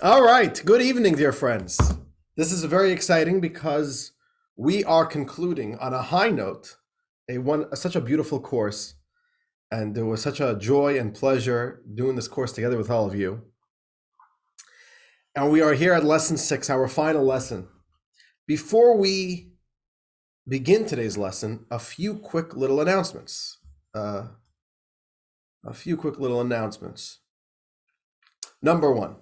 All right. Good evening, dear friends. This is very exciting because we are concluding on a high note such a beautiful course, and it was such a joy and pleasure doing this course together with all of you. And we are here at lesson 6, our final lesson. Before we begin today's lesson, a few quick little announcements. Number one.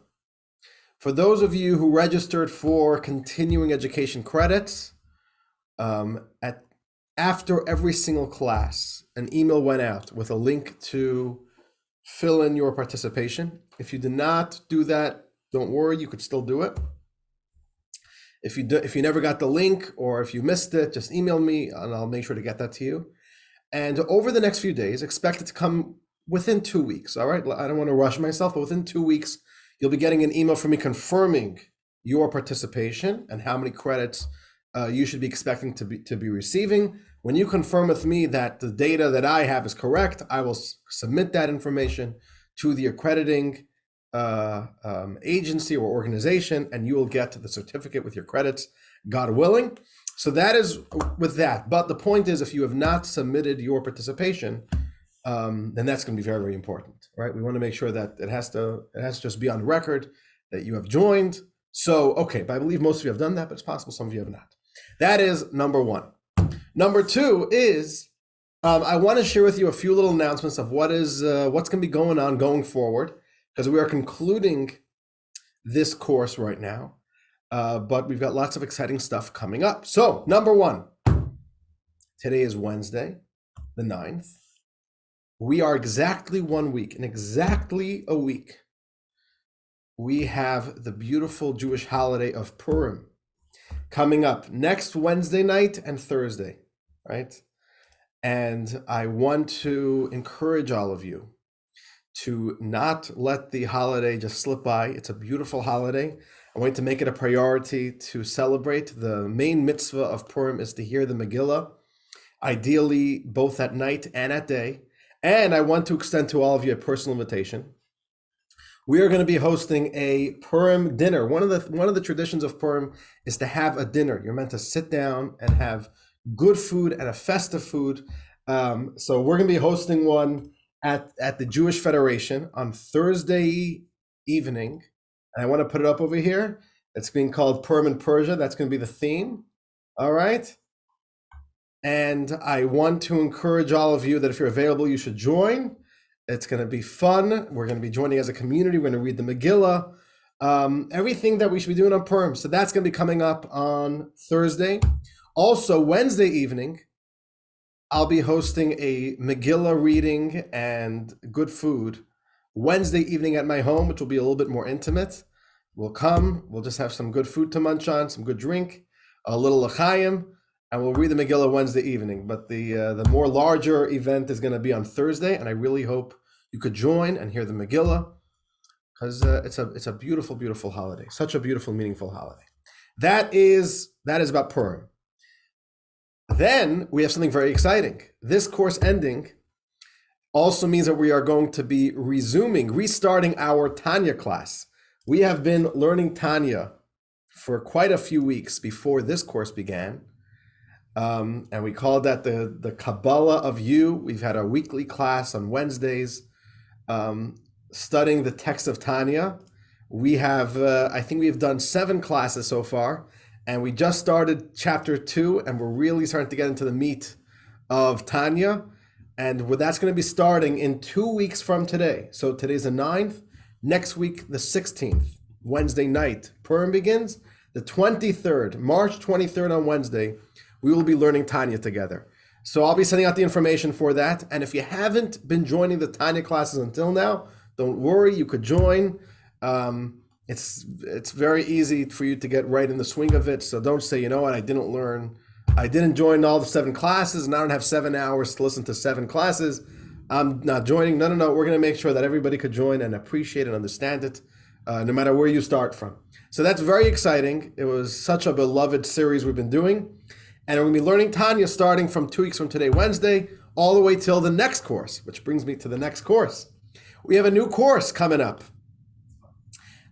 For those of you who registered for continuing education credits, after every single class, an email went out with a link to fill in your participation. If you did not do that, don't worry, you could still do it. If you never got the link or if you missed it, just email me and I'll make sure to get that to you. And over the next few days, expect it to come within 2 weeks, all right? I don't want to rush myself, but within 2 weeks, you'll be getting an email from me confirming your participation and how many credits you should be expecting to be receiving. When you confirm with me that the data that I have is correct, I will submit that information to the accrediting agency or organization, and you will get the certificate with your credits, God willing. So that is with that. But the point is, if you have not submitted your participation, then that's going to be very, very important, right? We want to make sure that it has to just be on record that you have joined. So, okay, but I believe most of you have done that, but it's possible some of you have not. That is number one. Number two is I want to share with you a few little announcements of what's going to be going on going forward, because we are concluding this course right now, but we've got lots of exciting stuff coming up. So, number one, today is Wednesday, the 9th. We are exactly 1 week, in exactly a week, we have the beautiful Jewish holiday of Purim coming up next Wednesday night and Thursday, right? And I want to encourage all of you to not let the holiday just slip by. It's a beautiful holiday. I want to make it a priority to celebrate. The main mitzvah of Purim is to hear the Megillah, ideally both at night and at day. And I want to extend to all of you a personal invitation. We are going to be hosting a Purim dinner. One of the traditions of Purim is to have a dinner. You're meant to sit down and have good food and a festive food. So we're going to be hosting one at the Jewish Federation on Thursday evening. And I want to put it up over here. It's being called Purim in Persia. That's going to be the theme. All right. And I want to encourage all of you that if you're available, you should join. It's going to be fun. We're going to be joining as a community. We're going to read the Megillah, everything that we should be doing on Purim. So that's going to be coming up on Thursday. Also, Wednesday evening, I'll be hosting a Megillah reading and good food Wednesday evening at my home, which will be a little bit more intimate. We'll come. We'll just have some good food to munch on, some good drink, a little l'chaim, and we'll read the Megillah Wednesday evening. But the more larger event is going to be on Thursday, and I really hope you could join and hear the Megillah, because it's a beautiful, beautiful holiday. Such a beautiful, meaningful holiday. That is about Purim. Then we have something very exciting. This course ending also means that we are going to be restarting our Tanya class. We have been learning Tanya for quite a few weeks before this course began. And we called that the Kabbalah of You. We've had a weekly class on Wednesdays, studying the text of Tanya. We have, I think we've done 7 classes so far, and we just started chapter 2, and we're really starting to get into the meat of Tanya. And that's going to be starting in 2 weeks from today. So today's the 9th, next week, the 16th, Wednesday night, Purim begins. The 23rd, March 23rd on Wednesday, we will be learning Tanya together. So I'll be sending out the information for that. And if you haven't been joining the Tanya classes until now, don't worry, you could join. It's very easy for you to get right in the swing of it. So don't say, you know what, I didn't join all the 7 classes and I don't have 7 hours to listen to 7 classes. I'm not joining. No. We're going to make sure that everybody could join and appreciate and understand it, no matter where you start from. So that's very exciting. It was such a beloved series we've been doing. And we're going to be learning Tanya starting from 2 weeks from today, Wednesday, all the way till the next course, which brings me to the next course. We have a new course coming up.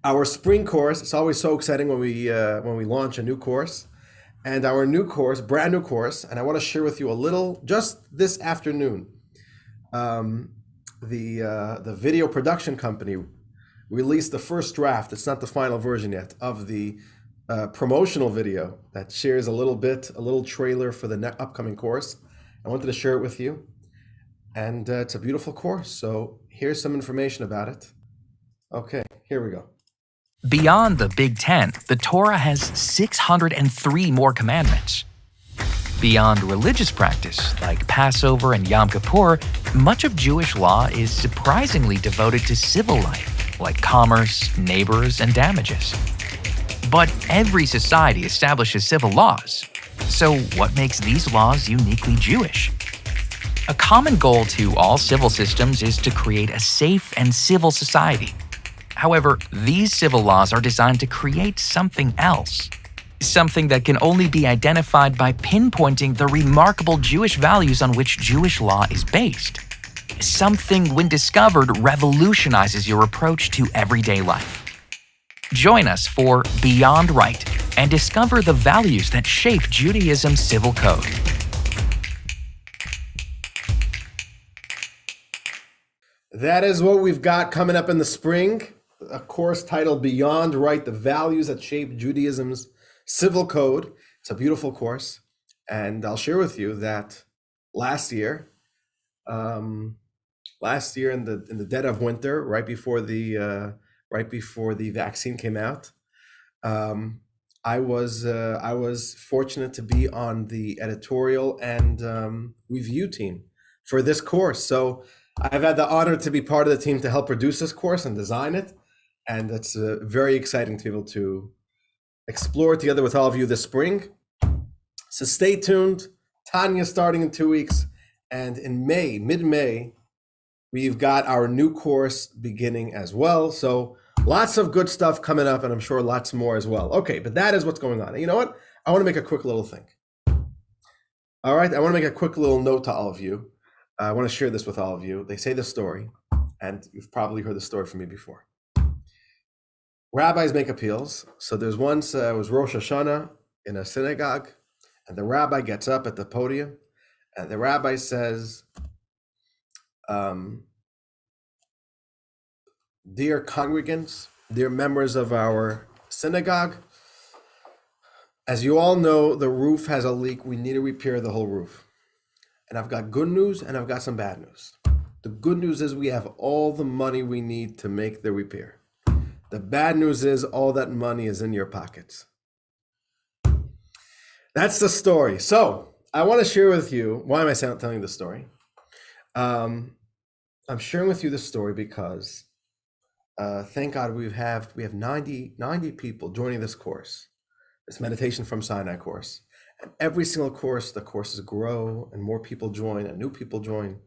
Our spring course, it's always so exciting when we launch a new course. And our new course, brand new course, and I want to share with you a little, just this afternoon, the video production company released the first draft. It's not the final version yet of the promotional video that shares a little trailer for the upcoming course. I wanted to share it with you, and it's a beautiful course. So here's some information about it. Okay, here we go. Beyond the Big Ten, the Torah has 603 more commandments. Beyond religious practice, like Passover and Yom Kippur, much of Jewish law is surprisingly devoted to civil life, like commerce, neighbors, and damages. But every society establishes civil laws. So what makes these laws uniquely Jewish? A common goal to all civil systems is to create a safe and civil society. However, these civil laws are designed to create something else. Something that can only be identified by pinpointing the remarkable Jewish values on which Jewish law is based. Something, when discovered, revolutionizes your approach to everyday life. Join us for Beyond Right and discover the values that shape Judaism's civil code. That is what we've got coming up in the spring. A course titled Beyond Right, the Values That Shape Judaism's Civil Code. It's a beautiful course. And I'll share with you that last year in the dead of winter, right before the vaccine came out, I was fortunate to be on the editorial and review team for this course. So I've had the honor to be part of the team to help produce this course and design it. And it's very exciting to be able to explore together with all of you this spring. So stay tuned. Tanya starting in 2 weeks. And in May, mid-May, we've got our new course beginning as well. So lots of good stuff coming up, and I'm sure lots more as well. Okay, but that is what's going on. And you know what? I want to make a quick little thing. All right, I want to make a quick little note to all of you. I want to share this with all of you. They say the story, and you've probably heard the story from me before. Rabbis make appeals. So there's once, it was Rosh Hashanah in a synagogue, and the rabbi gets up at the podium, and the rabbi says, dear congregants, dear members of our synagogue, as you all know, the roof has a leak. We need to repair the whole roof. And I've got good news and I've got some bad news. The good news is we have all the money we need to make the repair. The bad news is all that money is in your pockets. That's the story. So I want to share with you, why am I telling this story? I'm sharing with you this story because thank God we have 90 people joining this course, this Meditation from Sinai course. And every single course, the courses grow and more people join and new people join.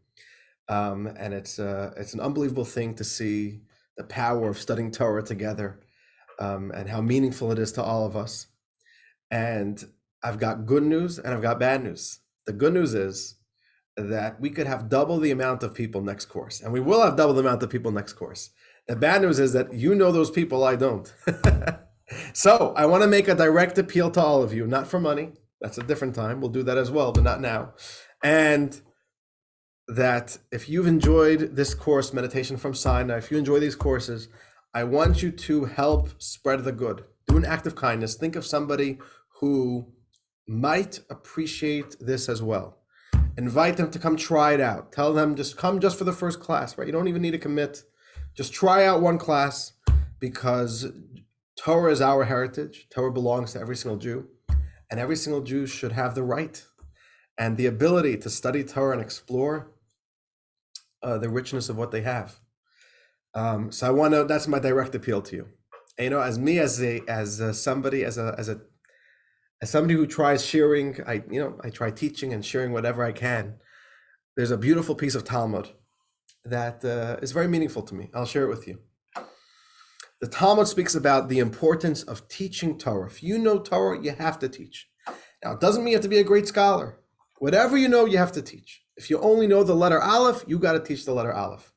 And it's an unbelievable thing to see the power of studying Torah together and how meaningful it is to all of us. And I've got good news and I've got bad news. The good news is that we could have double the amount of people next course, and we will have double the amount of people next course. The bad news is that you know those people, I don't. So I want to make a direct appeal to all of you, not for money. That's a different time. We'll do that as well, but not now. And that if you've enjoyed this course, Meditation from Sinai, if you enjoy these courses, I want you to help spread the good. Do an act of kindness. Think of somebody who might appreciate this as well. Invite them to come try it out. Tell them just come just for the first class, right? You don't even need to commit. Just try out one class, because Torah is our heritage. Torah belongs to every single Jew, and every single Jew should have the right and the ability to study Torah and explore the richness of what they have. So I want to. That's my direct appeal to you. And, you know, as me, as somebody who tries sharing, I try teaching and sharing whatever I can. There's a beautiful piece of Talmud that is very meaningful to me. I'll share it with you. The Talmud speaks about the importance of teaching Torah. If you know Torah, you have to teach. Now, it doesn't mean you have to be a great scholar. Whatever you know, you have to teach. If you only know the letter Aleph, you got to teach the letter Aleph.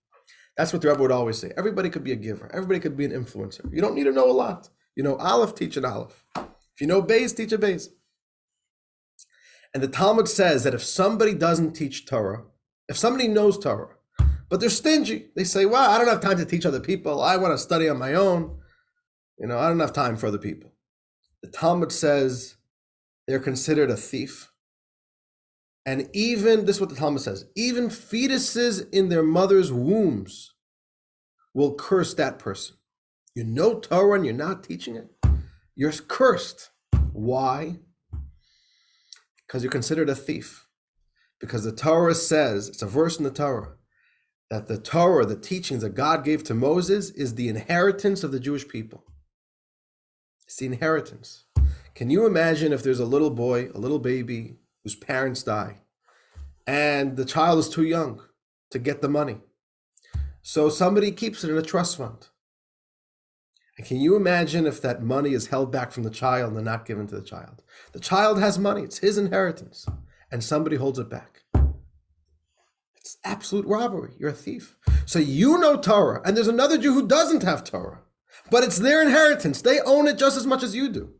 That's what the Rebbe would always say. Everybody could be a giver. Everybody could be an influencer. You don't need to know a lot. You know Aleph, teach an Aleph. If you know Beis, teach a Beis. And the Talmud says that if somebody doesn't teach Torah, if somebody knows Torah, but they're stingy, they say, well, I don't have time to teach other people. I want to study on my own. I don't have time for other people. The Talmud says they're considered a thief. And even, this is what the Talmud says, even fetuses in their mother's wombs will curse that person. You know Torah and you're not teaching it, you're cursed. Why? Because you're considered a thief. Because the Torah says, it's a verse in the Torah, that the Torah, the teachings that God gave to Moses, is the inheritance of the Jewish people. It's the inheritance. Can you imagine if there's a little boy, a little baby, whose parents die, and the child is too young to get the money? So somebody keeps it in a trust fund. And can you imagine if that money is held back from the child and not given to the child? The child has money, it's his inheritance, and somebody holds it back. It's absolute robbery. You're a thief. So you know Torah, and there's another Jew who doesn't have Torah, but it's their inheritance. They own it just as much as you do.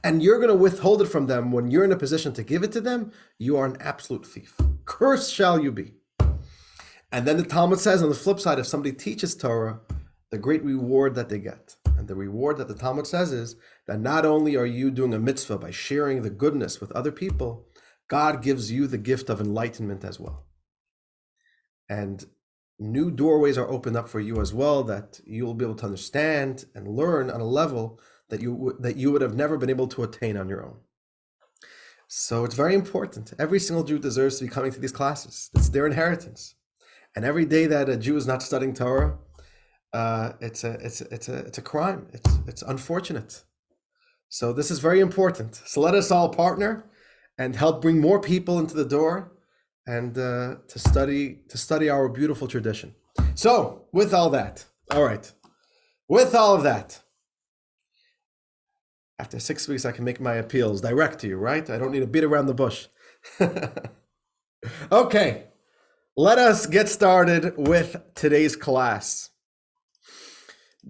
And you're going to withhold it from them when you're in a position to give it to them. You are an absolute thief. Cursed shall you be. And then the Talmud says on the flip side, if somebody teaches Torah, the great reward that they get. And the reward that the Talmud says is that not only are you doing a mitzvah by sharing the goodness with other people, God gives you the gift of enlightenment as well. And new doorways are opened up for you as well, that you will be able to understand and learn on a level that you would have never been able to attain on your own. So it's very important. Every single Jew deserves to be coming to these classes. It's their inheritance. And every day that a Jew is not studying Torah, it's a crime. It's unfortunate. So this is very important. So let us all partner and help bring more people into the door and to study our beautiful tradition. So with all that, all right, with all of that, after 6 weeks, I can make my appeals direct to you, right? I don't need to beat around the bush. Okay, let us get started with today's class.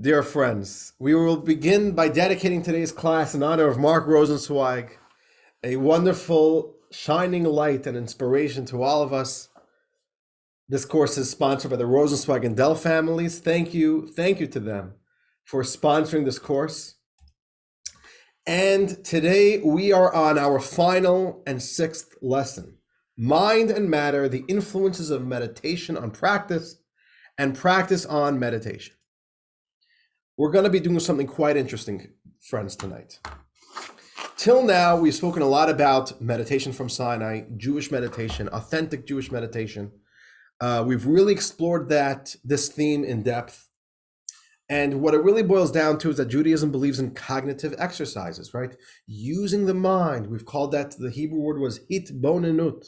Dear friends, we will begin by dedicating today's class in honor of Mark Rosenzweig, a wonderful shining light and inspiration to all of us. This course is sponsored by the Rosenzweig and Dell families. Thank you to them for sponsoring this course. And today we are on our final and sixth lesson, Mind and Matter, the influences of meditation on practice and practice on meditation. We're going to be doing something quite interesting, friends, tonight. Till now, we've spoken a lot about meditation from Sinai, Jewish meditation, authentic Jewish meditation. We've really explored this theme in depth. And what it really boils down to is that Judaism believes in cognitive exercises, right? Using the mind. We've called that, the Hebrew word was hitbonenut.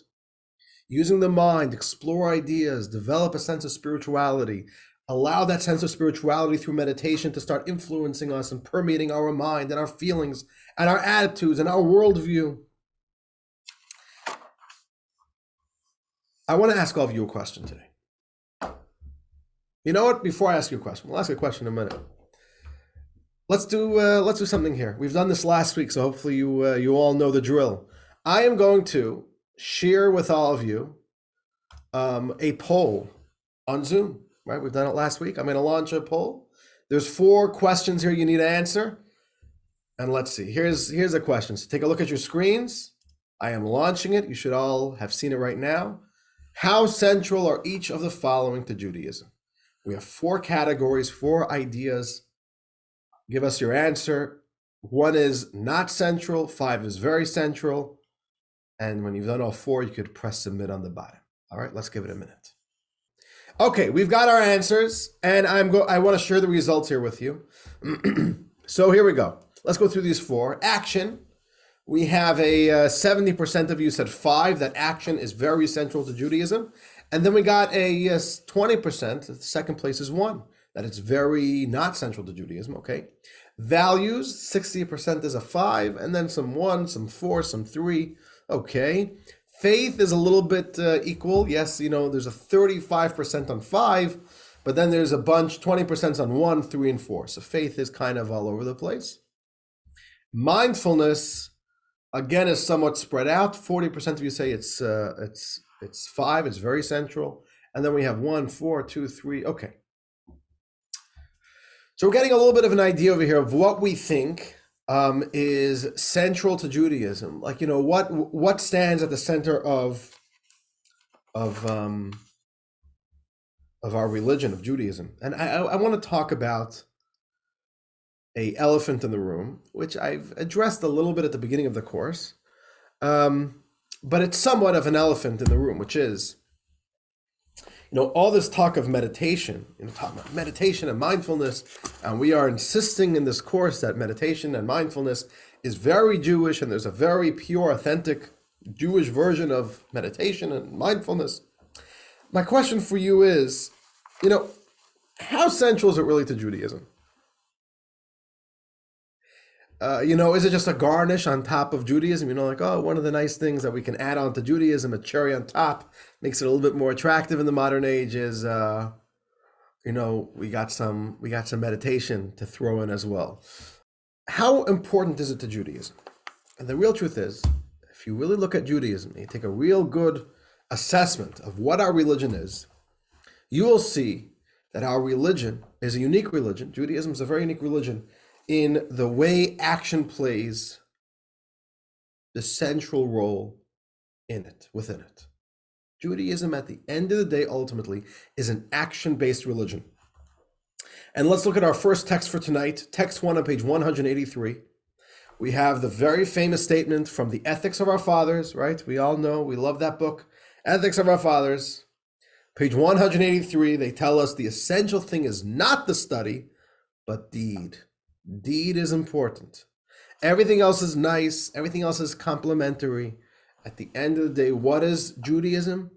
Using the mind, explore ideas, develop a sense of spirituality, allow that sense of spirituality through meditation to start influencing us and permeating our mind and our feelings and our attitudes and our worldview. I want to ask all of you a question today. You know what? Before I ask you a question, we'll ask you a question in a minute. Let's do something here. We've done this last week, so hopefully you all know the drill. I am going to share with all of you a poll on Zoom. Right? We've done it last week. I'm going to launch a poll. There's 4 questions here you need to answer. And let's see. Here's the questions. Take a look at your screens. I am launching it. You should all have seen it right now. How central are each of the following to Judaism? We have 4 categories, 4 ideas. Give us your answer. 1 is not central, 5 is very central. And when you've done all 4, you could press submit on the bottom. All right, let's give it a minute. Okay, we've got our answers, and I want to share the results here with you. So here we go. Let's go through these 4. Action. We have a 70% of you said 5, that action is very central to Judaism. And then we got a 20%, the second place is 1, that it's very not central to Judaism, okay? Values, 60% is a 5, and then some 1, some 4, some 3, okay. Faith is a little bit equal. Yes, there's a 35% on 5, But then there's a bunch, 20% on 1, 3, and 4. So faith is kind of all over the place. Mindfulness, again, is somewhat spread out. 40% of you say it's 5. It's very central. And then we have 1, 4, 2, 3. Okay. So we're getting a little bit of an idea over here of what we think is central to Judaism. Like, what stands at the center of our religion, of Judaism. And I want to talk about a elephant in the room, which I've addressed a little bit at the beginning of the course. But it's somewhat of an elephant in the room, which is, all this talk of meditation, talking about meditation and mindfulness, and we are insisting in this course that meditation and mindfulness is very Jewish, and there's a very pure, authentic Jewish version of meditation and mindfulness. My question for you is, how central is it really to Judaism? Is it just a garnish on top of Judaism? One of the nice things that we can add on to Judaism, a cherry on top, makes it a little bit more attractive in the modern age is, we got some meditation to throw in as well. How important is it to Judaism? And the real truth is, if you really look at Judaism, you take a real good assessment of what our religion is, you will see that our religion is a unique religion. Judaism is a very unique religion in the way action plays the central role within it. Judaism, at the end of the day, ultimately, is an action-based religion. And let's look at our first text for tonight, text 1 on page 183. We have the very famous statement from the Ethics of Our Fathers, right? We all know, we love that book, Ethics of Our Fathers. Page 183, they tell us the essential thing is not the study, but deed. Deed is important. Everything else is nice. Everything else is complementary. At the end of the day, what is Judaism?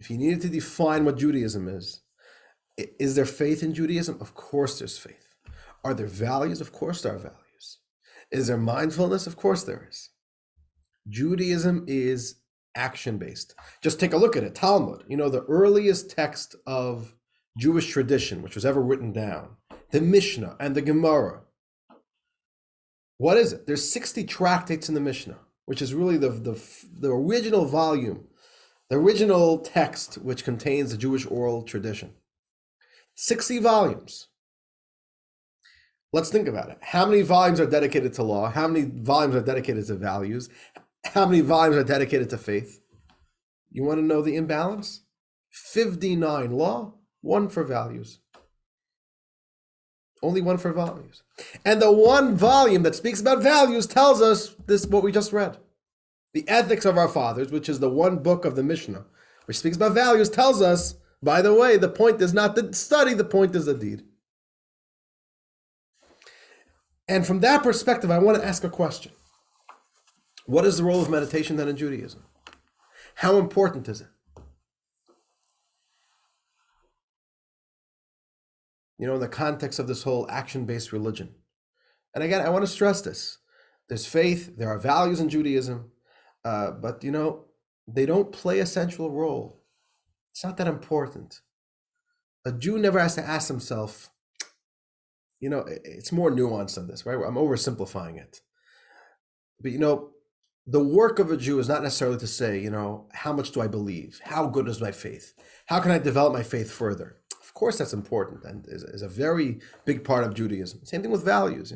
If you needed to define what Judaism is there faith in Judaism? Of course there's faith. Are there values? Of course there are values. Is there mindfulness? Of course there is. Judaism is action-based. Just take a look at it. Talmud, the earliest text of Jewish tradition, which was ever written down, the Mishnah and the Gemara. What is it? There's 60 tractates in the Mishnah, which is really the original volume, the original text which contains the Jewish oral tradition. 60 volumes. Let's think about it. How many volumes are dedicated to law? How many volumes are dedicated to values? How many volumes are dedicated to faith? You want to know the imbalance? 59 law, 1 for values. Only 1 for values. And the one volume that speaks about values tells us this, what we just read. The Ethics of Our Fathers, which is the one book of the Mishnah, which speaks about values, tells us, by the way, the point is not the study, the point is the deed. And from that perspective, I want to ask a question. What is the role of meditation then in Judaism? How important is it? In the context of this whole action-based religion. And again, I want to stress this. There's faith, there are values in Judaism, but they don't play a central role. It's not that important. A Jew never has to ask himself, it's more nuanced than this, right? I'm oversimplifying it. But the work of a Jew is not necessarily to say, how much do I believe? How good is my faith? How can I develop my faith further? Of course, that's important and is a very big part of Judaism. Same thing with values,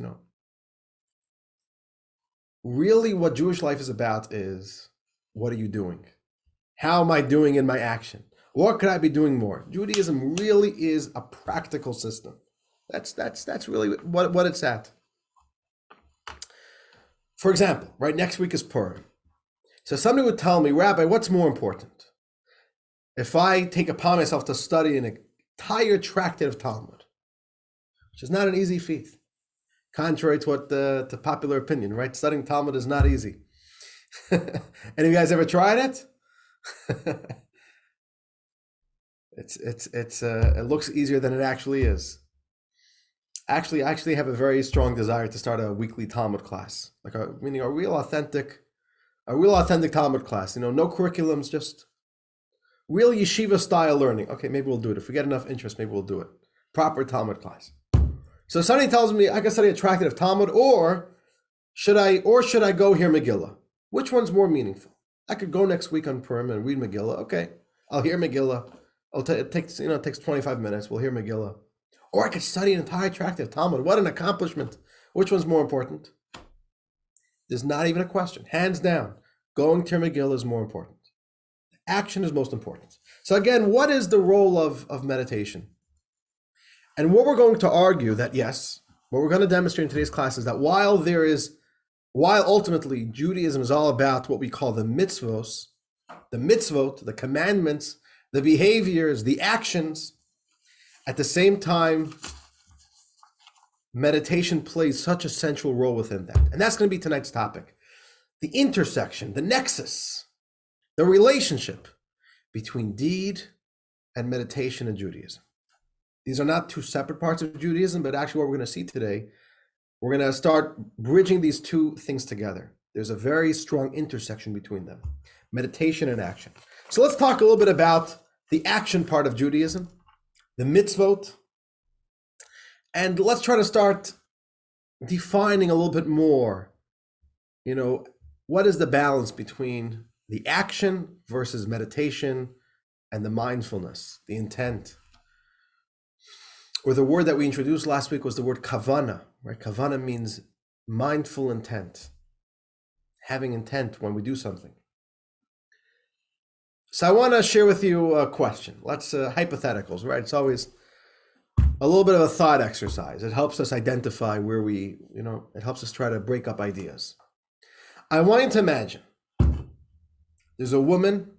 Really, what Jewish life is about is, what are you doing? How am I doing in my action? What could I be doing more? Judaism really is a practical system. That's really what it's at. For example, right, next week is Purim. So somebody would tell me, Rabbi, what's more important? If I take upon myself to study an entire tractate of Talmud, which is not an easy feat, contrary to what the popular opinion, right? Studying Talmud is not easy. Any of you guys ever tried it? It looks easier than it actually is. Actually, I actually have a very strong desire to start a weekly Talmud class, meaning a real authentic Talmud class. No curriculums, just real yeshiva style learning. Okay, maybe we'll do it. If we get enough interest, maybe we'll do it. Proper Talmud class. So somebody tells me I can study a tractate of Talmud, or should I go hear Megillah? Which one's more meaningful? I could go next week on Purim and read Megillah. Okay, I'll hear Megillah. It takes 25 minutes. We'll hear Megillah. Or I could study an entire tractate of Talmud. What an accomplishment. Which one's more important? There's not even a question. Hands down, going to Megillah is more important. Action is most important. So again, what is the role of meditation? And what we're going to argue that, yes, what we're going to demonstrate in today's class is that while ultimately Judaism is all about what we call the mitzvot, the commandments, the behaviors, the actions, at the same time, meditation plays such a central role within that. And that's going to be tonight's topic. The intersection, the nexus, the relationship between deed and meditation in Judaism. These are not two separate parts of Judaism, but actually what we're going to see today, we're going to start bridging these two things together. There's a very strong intersection between them, meditation and action. So let's talk a little bit about the action part of Judaism, the mitzvot, and let's try to start defining a little bit more, what is the balance between the action versus meditation and the mindfulness, the intent. Or the word that we introduced last week was the word kavana, right? Kavana means mindful intent, having intent when we do something. So I want to share with you a question. Let's hypotheticals, right? It's always a little bit of a thought exercise. It helps us identify where it helps us try to break up ideas. I want you to imagine there's a woman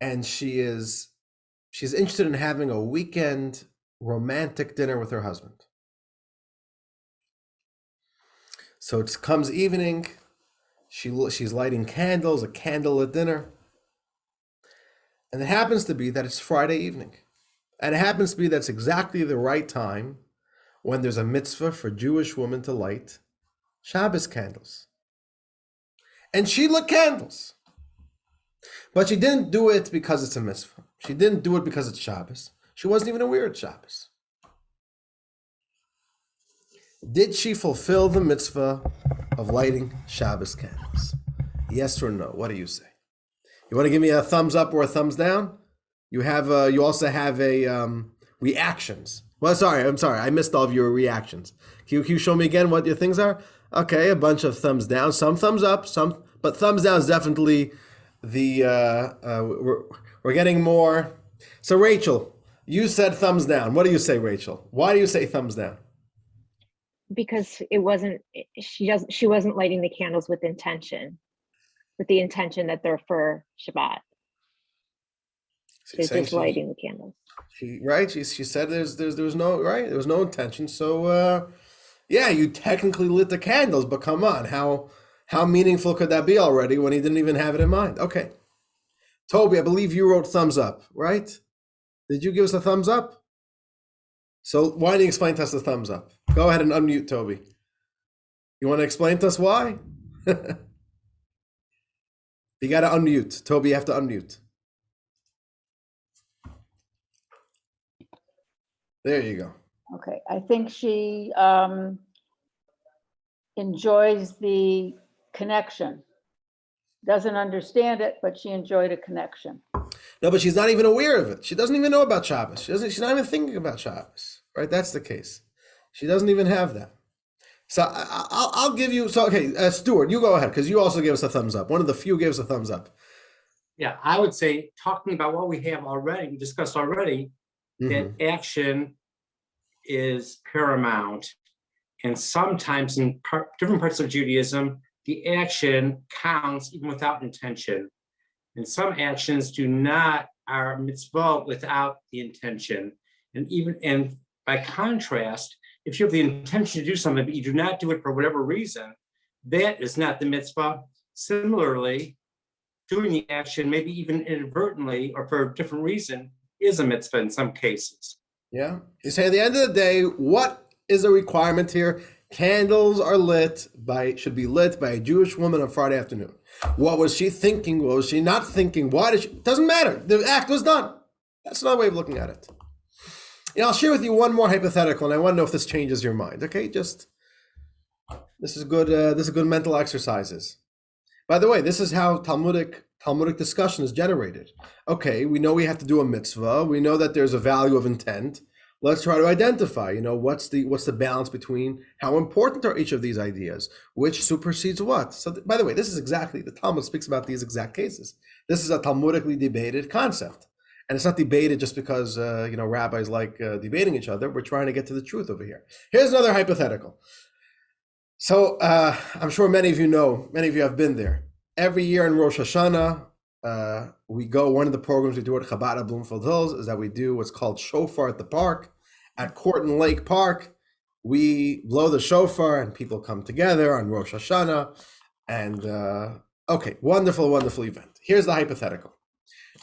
and she's interested in having a weekend romantic dinner with her husband. So it comes evening, she's lighting candles, a candlelit dinner. And it happens to be that it's Friday evening. And it happens to be that's exactly the right time when there's a mitzvah for Jewish women to light Shabbos candles. And she lit candles. But she didn't do it because it's a mitzvah. She didn't do it because it's Shabbos. She wasn't even aware it's Shabbos. Did she fulfill the mitzvah of lighting Shabbos candles? Yes or no? What do you say? You want to give me a thumbs up or a thumbs down? You also have reactions. Well, I'm sorry. I missed all of your reactions. Can you show me again what your things are? Okay, a bunch of thumbs down, some thumbs up, but thumbs down is definitely we're getting more. So Rachel, you said thumbs down. What do you say, Rachel? Why do you say thumbs down? Because she wasn't lighting the candles with the intention that they're for Shabbat. She's just lighting the candles. She said there was no intention. So you technically lit the candles, but come on, how meaningful could that be already when he didn't even have it in mind? Okay. Toby, I believe you wrote thumbs up, right? Did you give us a thumbs up? So why don't you explain to us the thumbs up? Go ahead and unmute, Toby. You want to explain to us why? You got to unmute. Toby, you have to unmute. There you go. Okay, I think she enjoys the connection. Doesn't understand it, but she enjoyed a connection. No, but she's not even aware of it. She doesn't even know about Shabbos. She's not even thinking about Shabbos, right? That's the case. She doesn't even have that. So I'll give you, Stuart, you go ahead, because you also gave us a thumbs up. One of the few gave us a thumbs up. Yeah, I would say, talking about what we have already, we discussed already, that action is paramount. And sometimes in different parts of Judaism, the action counts even without intention. And some actions are mitzvah without the intention. And by contrast, if you have the intention to do something, but you do not do it for whatever reason, that is not the mitzvah. Similarly, doing the action, maybe even inadvertently or for a different reason, is a mitzvah in some cases. Yeah. You say at the end of the day, what is a requirement here? Candles should be lit by a Jewish woman on Friday afternoon. What was she thinking? What was she not thinking? Why did she? Doesn't matter. The act was done. That's another way of looking at it. I'll share with you one more hypothetical, and I want to know if this changes your mind. Okay, this is good. This is good mental exercises. By the way, this is how Talmudic discussion is generated. Okay, we know we have to do a mitzvah. We know that there's a value of intent. Let's try to identify, what's the balance between how important are each of these ideas, which supersedes what. So, by the way, this is exactly, the Talmud speaks about these exact cases. This is a Talmudically debated concept. And it's not debated just because, rabbis like debating each other. We're trying to get to the truth over here. Here's another hypothetical. So I'm sure many of you have been there. Every year in Rosh Hashanah, one of the programs we do at Chabad at Bloomfield Hills is that we do what's called shofar at the park. At Corton Lake Park, we blow the shofar and people come together on Rosh Hashanah. And wonderful, wonderful event. Here's the hypothetical.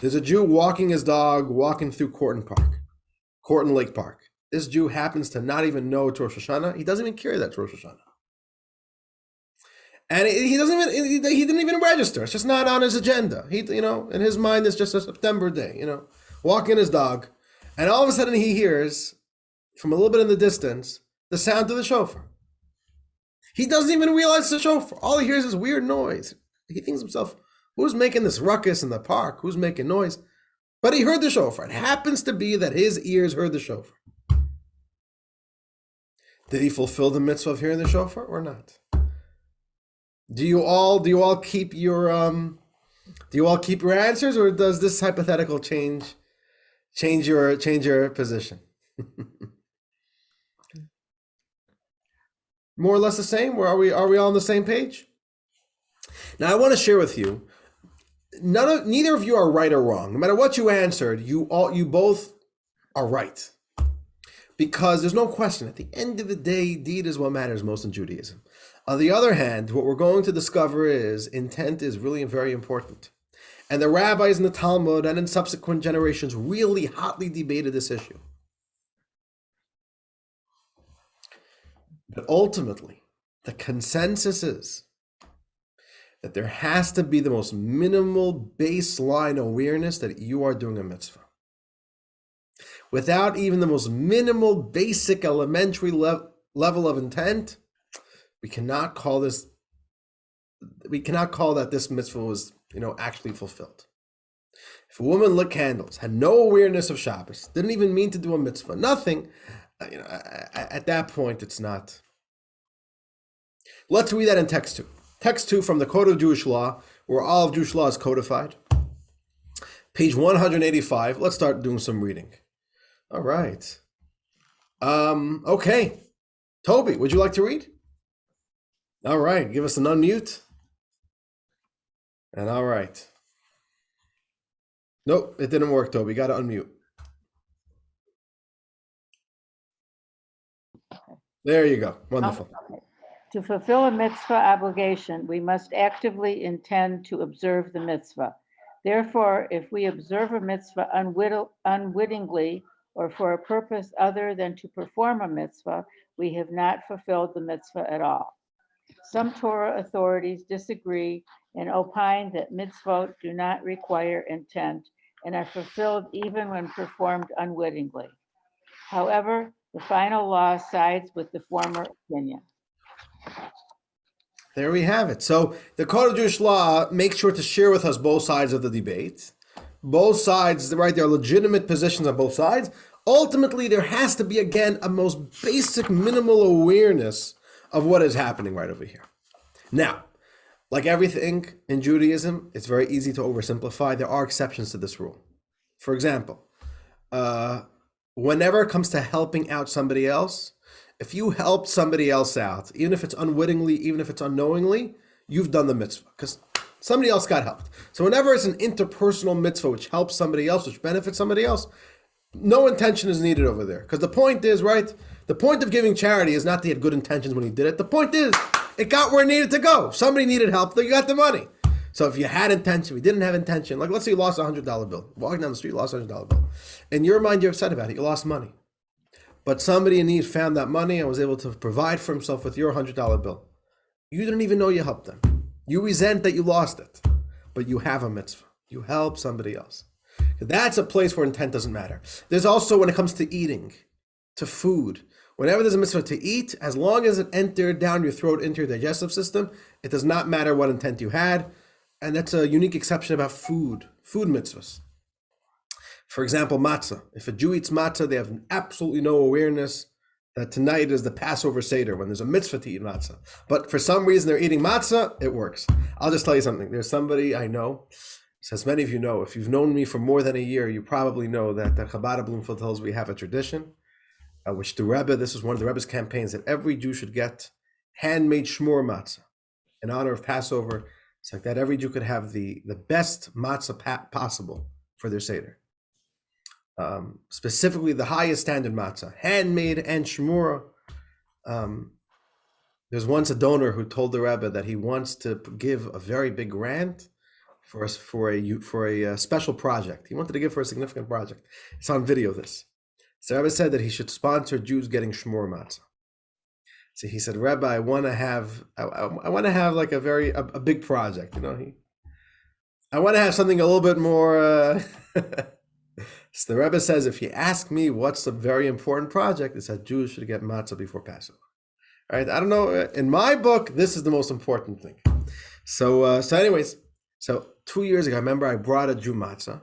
There's a Jew walking his dog, walking through Corton Lake Park. This Jew happens to not even know it's Rosh Hashanah. He doesn't even care that's Rosh Hashanah. And he didn't even register. It's just not on his agenda. In his mind, it's just a September day, walking his dog. And all of a sudden he hears, from a little bit in the distance, the sound of the shofar. He doesn't even realize it's a shofar. All he hears is weird noise. He thinks to himself, who's making this ruckus in the park? Who's making noise? But he heard the shofar. It happens to be that his ears heard the shofar. Did he fulfill the mitzvah of hearing the shofar or not? Do you all keep your answers, or does this hypothetical change your position? More or less the same? Or are we all on the same page? Now I want to share with you, neither of you are right or wrong. No matter what you answered, you both are right. Because there's no question, at the end of the day, deed is what matters most in Judaism. On the other hand, what we're going to discover is intent is really very important. And the rabbis in the Talmud and in subsequent generations really hotly debated this issue. But ultimately, the consensus is that there has to be the most minimal baseline awareness that you are doing a mitzvah. Without even the most minimal, basic, elementary level of intent, we cannot call that this mitzvah was, actually fulfilled. If a woman lit candles, had no awareness of Shabbos, didn't even mean to do a mitzvah, nothing, at that point, it's not. Let's read that in text 2. Text 2 from the Code of Jewish Law, where all of Jewish law is codified. Page 185. Let's start doing some reading. All right. Okay. Toby, would you like to read? All right. Give us an unmute. And all right. Nope, it didn't work, Toby. Got to unmute. There you go. Wonderful. Okay. To fulfill a mitzvah obligation, we must actively intend to observe the mitzvah. Therefore, if we observe a mitzvah unwittingly or for a purpose other than to perform a mitzvah, we have not fulfilled the mitzvah at all. Some Torah authorities disagree and opine that mitzvot do not require intent and are fulfilled even when performed unwittingly. However, the final law sides with the former opinion. There we have it. So the Code of Jewish Law makes sure to share with us both sides of the debate. Both sides, right? There are legitimate positions on both sides. Ultimately, there has to be, again, a most basic minimal awareness of what is happening right over here. Now, like everything in Judaism, it's very easy to oversimplify. There are exceptions to this rule. For example, whenever it comes to helping out somebody else, if you help somebody else out, even if it's unwittingly, even if it's unknowingly, you've done the mitzvah because somebody else got helped. So whenever it's an interpersonal mitzvah which helps somebody else, which benefits somebody else, no intention is needed over there. Because the point is, right, the point of giving charity is not that he had good intentions when he did it. The point is, it got where it needed to go. Somebody needed help, they got the money. So if you had intention, we didn't have intention, like let's say you lost a $100 bill. Walking down the street, lost a $100 bill. In your mind, you're upset about it, you lost money. but somebody in need found that money and was able to provide for himself with your $100 bill. You didn't even know you helped them. You resent that you lost it, but you have a mitzvah. You help somebody else. That's a place where intent doesn't matter. There's also, when it comes to eating, to food, whenever there's a mitzvah to eat, as long as it entered down your throat into your digestive system, it does not matter what intent you had. And that's a unique exception about food mitzvahs. For example, matzah. If a Jew eats matzah, they have absolutely no awareness that tonight is the Passover Seder, when there's a mitzvah to eat matzah. But for some reason they're eating matzah, it works. I'll just tell you something. There's somebody I know, as many of you know, if you've known me for more than a year, you probably know that the Chabad of Bloomfield Hills, we have a tradition, which the Rebbe, this is one of the Rebbe's campaigns, that every Jew should get handmade shmur matzah in honor of Passover. It's like that every Jew could have the best matzah possible for their Seder. Specifically the highest standard matzah, handmade and shmura. There's once a donor who told the Rebbe that he wants to give a very big grant for a special project. He wanted to give for a significant project. It's on video, this. So Rebbe said that he should sponsor Jews getting shmur matzah. So he said, Rebbe, I want to have like a big project, you know. I want to have something a little bit more. So the Rebbe says, if you ask me what's a very important project, it's that Jews should get matzah before Passover. All right? I don't know. In my book, this is the most important thing. So anyways, 2 years ago, I remember I brought a Jew matzah.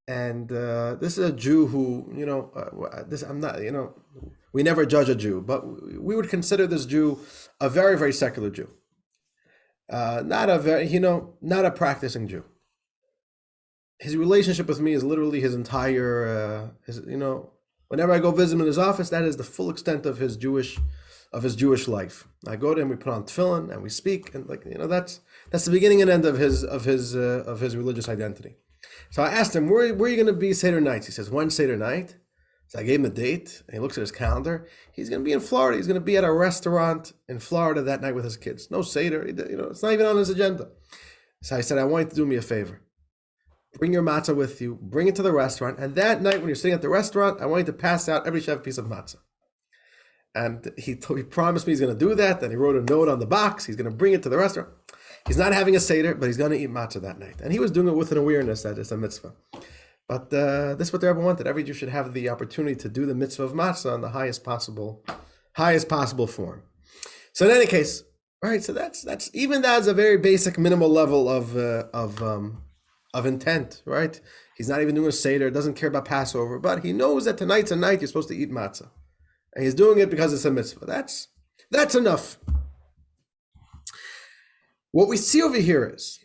And this is a Jew who, we never judge a Jew, but we would consider this Jew a very, very secular Jew. Not a practicing Jew. His relationship with me is literally his entire, whenever I go visit him in his office, that is the full extent of his Jewish life. I go to him, we put on tefillin, and we speak, and that's the beginning and end of his religious identity. So I asked him, where are you going to be Seder nights? He says, one Seder night. So I gave him the date, and he looks at his calendar. He's going to be in Florida. He's going to be at a restaurant in Florida that night with his kids. No Seder, it's not even on his agenda. So I said, I want you to do me a favor. Bring your matzah with you, bring it to the restaurant, and that night when you're sitting at the restaurant, I want you to pass out every chef piece of matzah. And he promised me he's going to do that, and he wrote a note on the box. He's going to bring it to the restaurant. He's not having a Seder, but he's going to eat matzah that night. And he was doing it with an awareness that it's a mitzvah. But this is what the Rebbe wanted. Every Jew should have the opportunity to do the mitzvah of matzah in the highest possible form. So in any case, all right, so that's even that's a very basic minimal level of intent, right? He's not even doing a Seder, doesn't care about Passover, but he knows that tonight's a night you're supposed to eat matzah. And he's doing it because it's a mitzvah. That's enough. What we see over here is,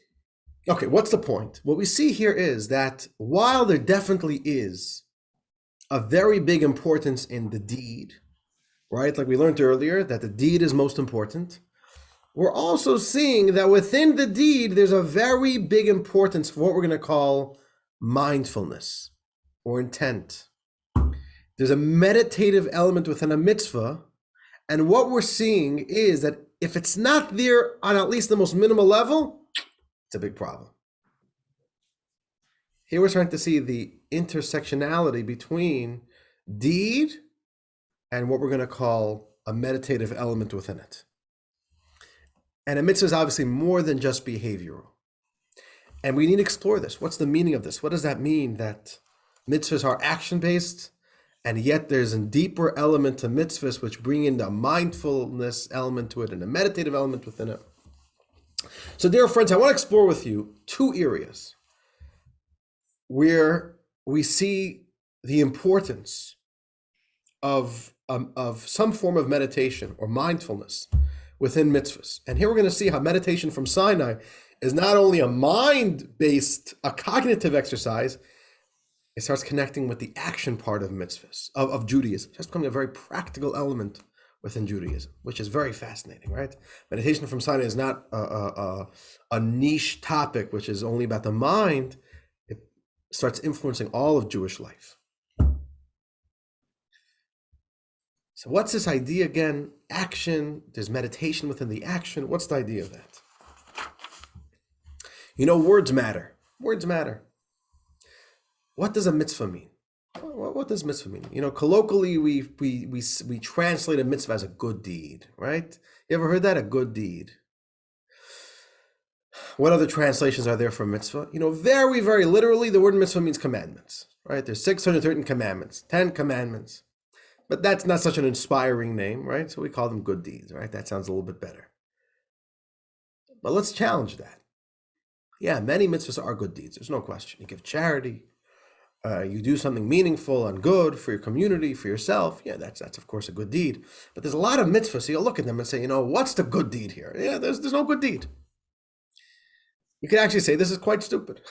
okay, what's the point? What we see here is that while there definitely is a very big importance in the deed, right? Like we learned earlier, that the deed is most important. We're also seeing that within the deed, there's a very big importance for what we're going to call mindfulness or intent. There's a meditative element within a mitzvah. And what we're seeing is that if it's not there on at least the most minimal level, it's a big problem. Here we're starting to see the intersectionality between deed and what we're going to call a meditative element within it. And a mitzvah is obviously more than just behavioral. And we need to explore this. What's the meaning of this? What does that mean that mitzvahs are action-based, and yet there's a deeper element to mitzvahs which bring in the mindfulness element to it and a meditative element within it? So dear friends, I want to explore with you two areas where we see the importance of some form of meditation or mindfulness within mitzvahs. And here we're going to see how meditation from Sinai is not only a mind-based, a cognitive exercise, it starts connecting with the action part of mitzvahs, of Judaism. It starts becoming a very practical element within Judaism, which is very fascinating, right? Meditation from Sinai is not a niche topic, which is only about the mind. It starts influencing all of Jewish life. So what's this idea again? Action, there's meditation within the action. What's the idea of that? Words matter. Words matter. What does a mitzvah mean? What does mitzvah mean? You know, colloquially, we translate a mitzvah as a good deed, right? You ever heard that? A good deed. What other translations are there for mitzvah? You know, very, very literally, the word mitzvah means commandments, right? There's 613 commandments, 10 commandments. But that's not such an inspiring name, right? So we call them good deeds, right? That sounds a little bit better. But let's challenge that. Yeah, many mitzvahs are good deeds. There's no question. You give charity. You do something meaningful and good for your community, for yourself. Yeah, that's of course a good deed. But there's a lot of mitzvahs. So you'll look at them and say, you know, what's the good deed here? Yeah, there's no good deed. You could actually say this is quite stupid.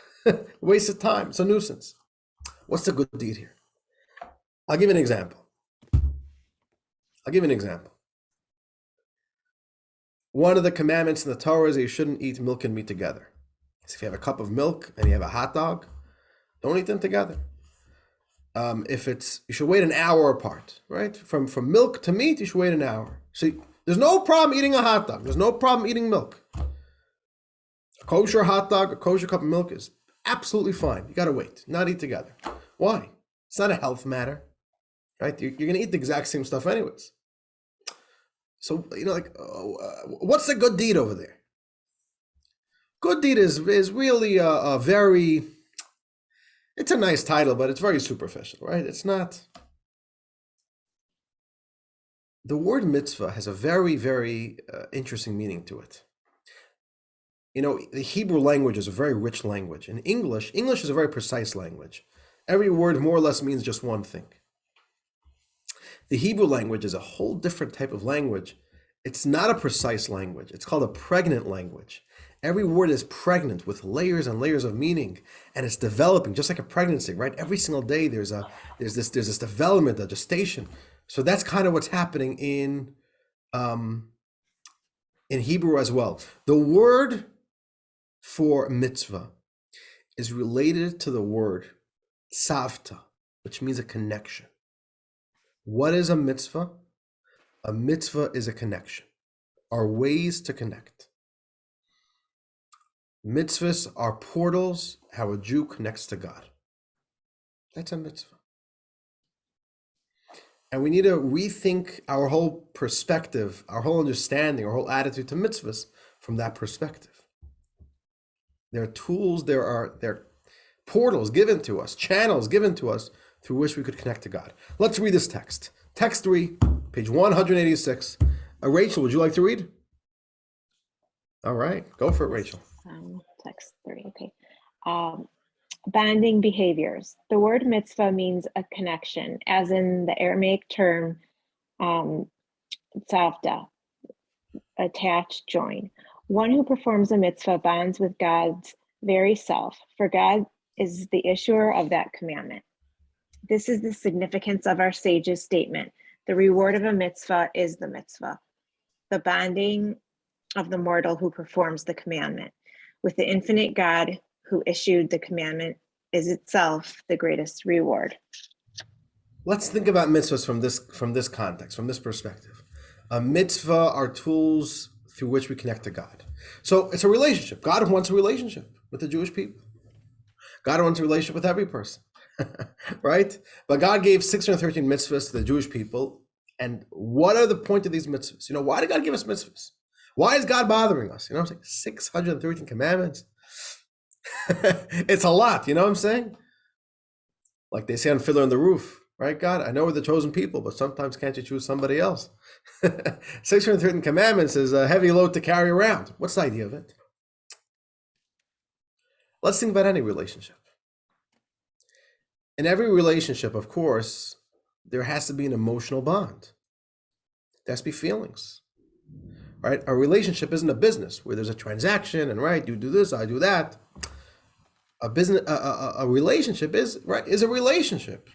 Waste of time. It's a nuisance. What's the good deed here? I'll give you an example. One of the commandments in the Torah is that you shouldn't eat milk and meat together. So if you have a cup of milk and you have a hot dog, don't eat them together. You should wait an hour apart, right? From milk to meat, you should wait an hour. See, there's no problem eating a hot dog. There's no problem eating milk. A kosher hot dog, a kosher cup of milk is absolutely fine. You got to wait, not eat together. Why? It's not a health matter, right? You're going to eat the exact same stuff anyways. So, you know, like, what's the good deed over there? Good deed is really a very, it's a nice title, but it's very superficial, right? It's not. The word mitzvah has a very, very interesting meaning to it. You know, the Hebrew language is a very rich language. In English is a very precise language. Every word more or less means just one thing. The Hebrew language is a whole different type of language. It's not a precise language. It's called a pregnant language. Every word is pregnant with layers and layers of meaning, and it's developing just like a pregnancy, right? Every single day there's this development, a gestation. So that's kind of what's happening in Hebrew as well. The word for mitzvah is related to the word savta, which means a connection. What is a mitzvah? A mitzvah is a connection, are ways to connect. Mitzvahs are portals, how a Jew connects to God. That's a mitzvah. And we need to rethink our whole perspective, our whole understanding, our whole attitude to mitzvahs from that perspective. There are tools, there are portals given to us, channels given to us through which we could connect to God. Let's read this text. Text 3, page 186. Rachel, would you like to read? All right, go for it, Rachel. Text 3, okay. Bonding behaviors. The word mitzvah means a connection, as in the Aramaic term tzavta, attach, join. One who performs a mitzvah bonds with God's very self, for God is the issuer of that commandment. This is the significance of our sage's statement. The reward of a mitzvah is the mitzvah, the bonding of the mortal who performs the commandment with the infinite God who issued the commandment is itself the greatest reward. Let's think about mitzvahs from this context, from this perspective. A mitzvah are tools through which we connect to God. So it's a relationship. God wants a relationship with the Jewish people. God wants a relationship with every person, right? But God gave 613 mitzvahs to the Jewish people. And what are the point of these mitzvahs? You know, why did God give us mitzvahs? Why is God bothering us? You know what I'm saying? 613 commandments. It's a lot, you know what I'm saying? Like they say on Fiddler on the Roof, right, God? I know we're the chosen people, but sometimes can't you choose somebody else? 613 commandments is a heavy load to carry around. What's the idea of it? Let's think about any relationship. In every relationship, of course, there has to be an emotional bond. There has to be feelings, right? A relationship isn't a business where there's a transaction and, right, you do this, I do that. A relationship is a relationship.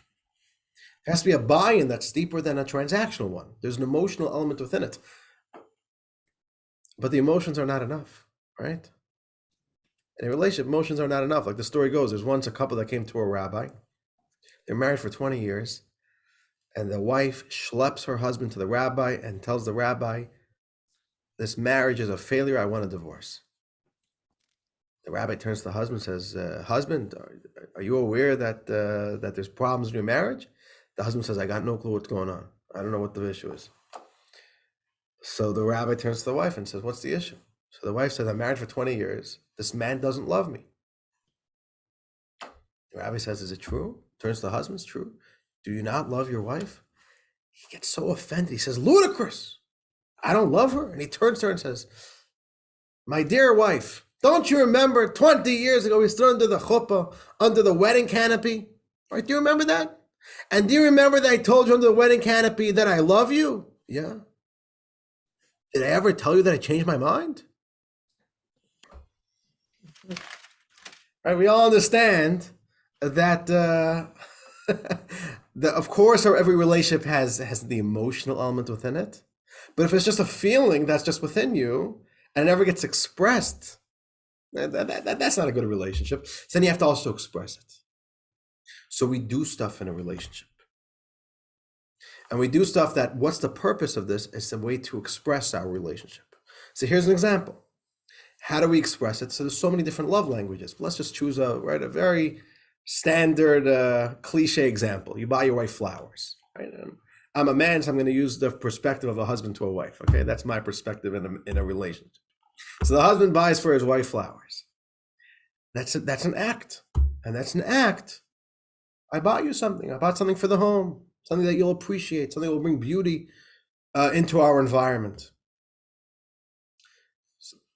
There has to be a buy-in that's deeper than a transactional one. There's an emotional element within it. But the emotions are not enough, right? In a relationship, emotions are not enough. Like the story goes, there's once a couple that came to a rabbi. They're married for 20 years. And the wife schleps her husband to the rabbi and tells the rabbi, this marriage is a failure, I want a divorce. The rabbi turns to the husband and says, husband, Are you aware that that there's problems in your marriage? The husband says, I got no clue what's going on. I don't know what the issue is. So the rabbi turns to the wife and says, what's the issue? So the wife says, I'm married for 20 years. This man doesn't love me. The rabbi says, is it true? Turns to the husband, it's true. Do you not love your wife? He gets so offended. He says, ludicrous. I don't love her. And he turns to her and says, my dear wife, don't you remember 20 years ago we stood under the chuppah, under the wedding canopy? Right? Do you remember that? And do you remember that I told you under the wedding canopy that I love you? Yeah. Did I ever tell you that I changed my mind? Right? We all understand that, that of course, every relationship has the emotional element within it. But if it's just a feeling that's just within you and it never gets expressed, that's not a good relationship. So then you have to also express it. So we do stuff in a relationship. And we do stuff that, what's the purpose of this? It's a way to express our relationship. So here's an example. How do we express it? So there's so many different love languages. But let's just choose a very standard cliche example. You buy your wife flowers. Right? I'm a man, so I'm going to use the perspective of a husband to a wife. Okay, that's my perspective in a relationship. So the husband buys for his wife flowers. That's an act, and that's an act. I bought you something. I bought something for the home, something that you'll appreciate, something that will bring beauty into our environment.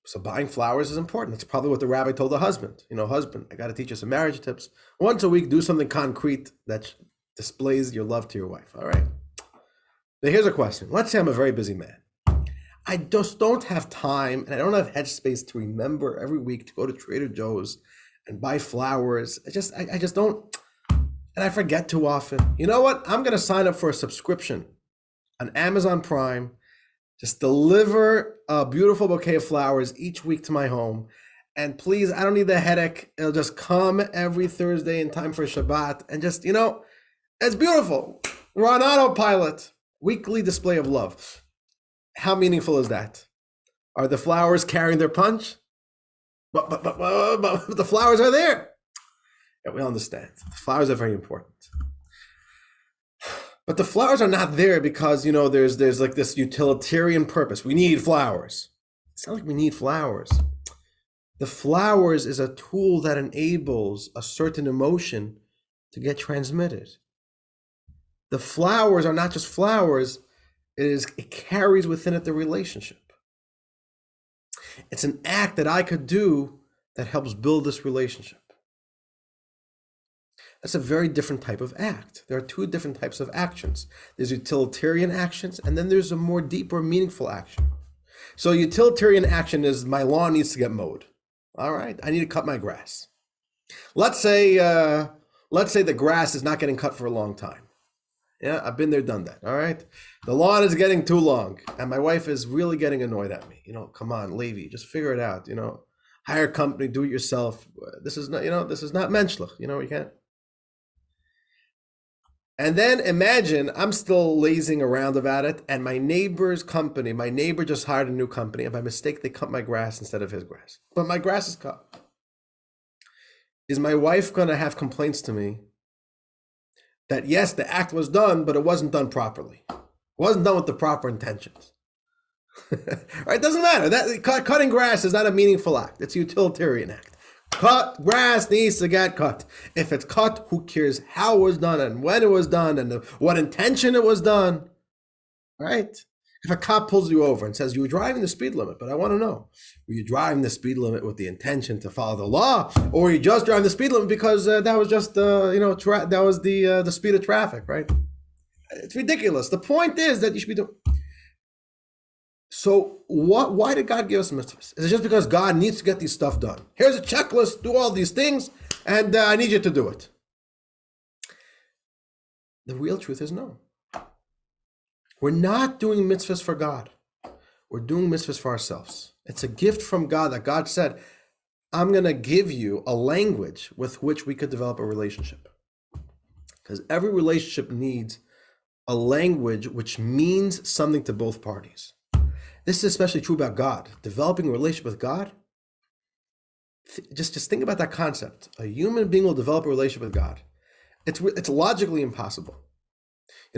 So buying flowers is important. That's probably what the rabbi told the husband. You know, husband, I got to teach you some marriage tips. Once a week, do something concrete that displays your love to your wife. All right. Now here's a question. Let's say I'm a very busy man. I just don't have time and I don't have headspace to remember every week to go to Trader Joe's and buy flowers. I just don't, and I forget too often. You know what? I'm going to sign up for a subscription on Amazon Prime. Just deliver a beautiful bouquet of flowers each week to my home. And please, I don't need the headache. It'll just come every Thursday in time for Shabbat. And just, you know, it's beautiful. We're on autopilot. Weekly display of love. How meaningful is that? Are the flowers carrying their punch? But the flowers are there. Yeah, we understand. The flowers are very important. But the flowers are not there because, you know, there's like this utilitarian purpose. We need flowers. It's not like we need flowers. The flowers is a tool that enables a certain emotion to get transmitted. The flowers are not just flowers. It carries within it the relationship. It's an act that I could do that helps build this relationship. That's a very different type of act. There are two different types of actions. There's utilitarian actions, and then there's a more deeper, meaningful action. So utilitarian action is my lawn needs to get mowed. All right, I need to cut my grass. Let's say the grass is not getting cut for a long time. Yeah, I've been there, done that. All right. The lawn is getting too long and my wife is really getting annoyed at me. You know, come on, Levi, just figure it out. You know, hire a company, do it yourself. This is not menschlich. You know, we can't. And then imagine I'm still lazing around about it and my neighbor just hired a new company and by mistake, they cut my grass instead of his grass. But my grass is cut. Is my wife going to have complaints to me that yes, the act was done, but it wasn't done properly. It wasn't done with the proper intentions. Right? It doesn't matter. Cutting grass is not a meaningful act. It's a utilitarian act. Grass needs to get cut. If it's cut, who cares how it was done and when it was done and what intention it was done, right? If a cop pulls you over and says, you were driving the speed limit, but I want to know, were you driving the speed limit with the intention to follow the law, or were you just driving the speed limit because that was just, that was the speed of traffic, right? It's ridiculous. The point is that you should be doing. So why did God give us mitzvahs? Is it just because God needs to get these stuff done? Here's a checklist, do all these things, and I need you to do it. The real truth is no. We're not doing mitzvahs for God. We're doing mitzvahs for ourselves. It's a gift from God that God said, I'm going to give you a language with which we could develop a relationship. Because every relationship needs a language which means something to both parties. This is especially true about God. Developing a relationship with God, Just think about that concept. A human being will develop a relationship with God. It's logically impossible.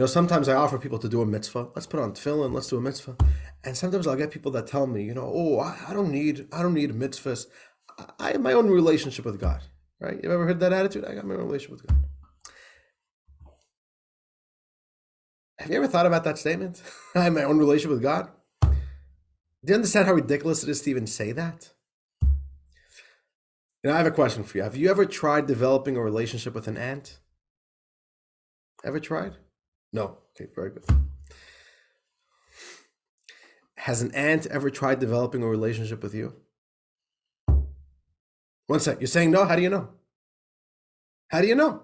Sometimes I offer people to do a mitzvah. Let's put on tefillin. Let's do a mitzvah. And sometimes I'll get people that tell me, oh, I don't need mitzvahs. I have my own relationship with God. Right? You've ever heard that attitude? I got my own relationship with God. Have you ever thought about that statement? I have my own relationship with God. Do you understand how ridiculous it is to even say that? I have a question for you. Have you ever tried developing a relationship with an ant? Ever tried? No. Okay, very good. Has an ant ever tried developing a relationship with you? One sec. You're saying no? How do you know? How do you know?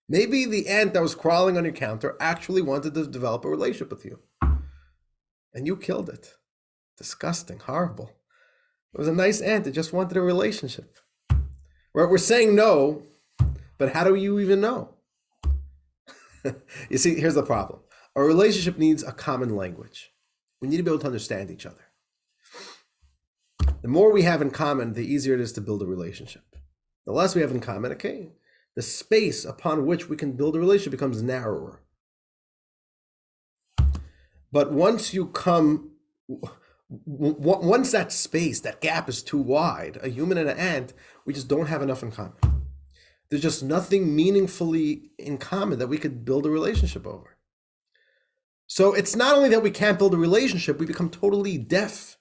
Maybe the ant that was crawling on your counter actually wanted to develop a relationship with you. And you killed it. Disgusting. Horrible. It was a nice ant that just wanted a relationship. We're saying no, but how do you even know? You see, here's the problem. A relationship needs a common language. We need to be able to understand each other. The more we have in common, the easier it is to build a relationship. The less we have in common, okay, the space upon which we can build a relationship becomes narrower. But once that space, that gap is too wide, a human and an ant, we just don't have enough in common. There's just nothing meaningfully in common that we could build a relationship over. So it's not only that we can't build a relationship, we become totally deaf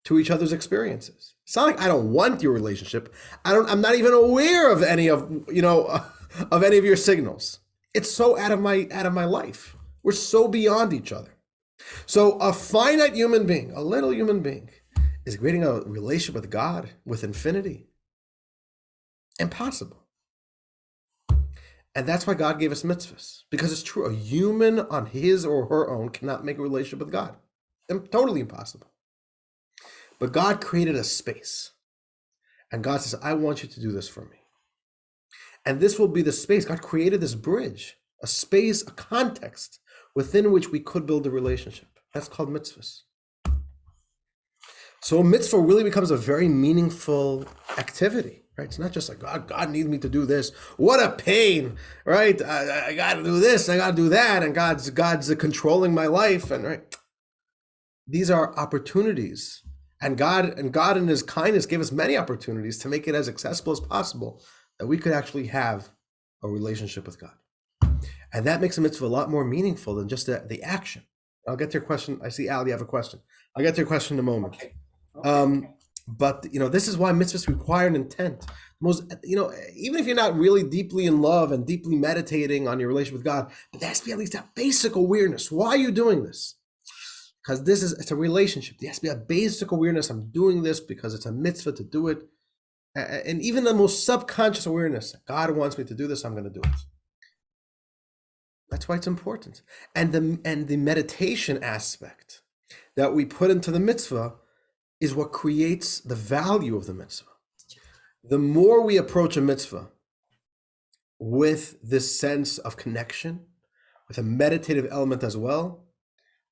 to each other's experiences. It's not like I don't want your relationship. I'm not even aware of any of your signals. It's so out of my life. We're so beyond each other. So a finite human being, a little human being, is creating a relationship with God, with infinity. Impossible. And that's why God gave us mitzvahs. Because it's true, a human on his or her own cannot make a relationship with God. Totally impossible. But God created a space. And God says, I want you to do this for me. And this will be the space. God created this bridge, a space, a context within which we could build a relationship. That's called mitzvahs. So a mitzvah really becomes a very meaningful activity, right? It's not just like, God needs me to do this. What a pain, right? I got to do this, I got to do that, and God's controlling my life, and right. These are opportunities, and God in his kindness gave us many opportunities to make it as accessible as possible that we could actually have a relationship with God. And that makes a mitzvah a lot more meaningful than just the action. I'll get to your question. I see, Al, you have a question. I'll get to your question in a moment. Okay. But this is why mitzvahs require an intent. Even if you're not really deeply in love and deeply meditating on your relationship with God, but there has to be at least that basic awareness. Why are you doing this? Because it's a relationship. There has to be a basic awareness. I'm doing this because it's a mitzvah to do it. And even the most subconscious awareness, God wants me to do this, I'm going to do it. That's why it's important. And the meditation aspect that we put into the mitzvah is what creates the value of the mitzvah. The more we approach a mitzvah with this sense of connection, with a meditative element as well,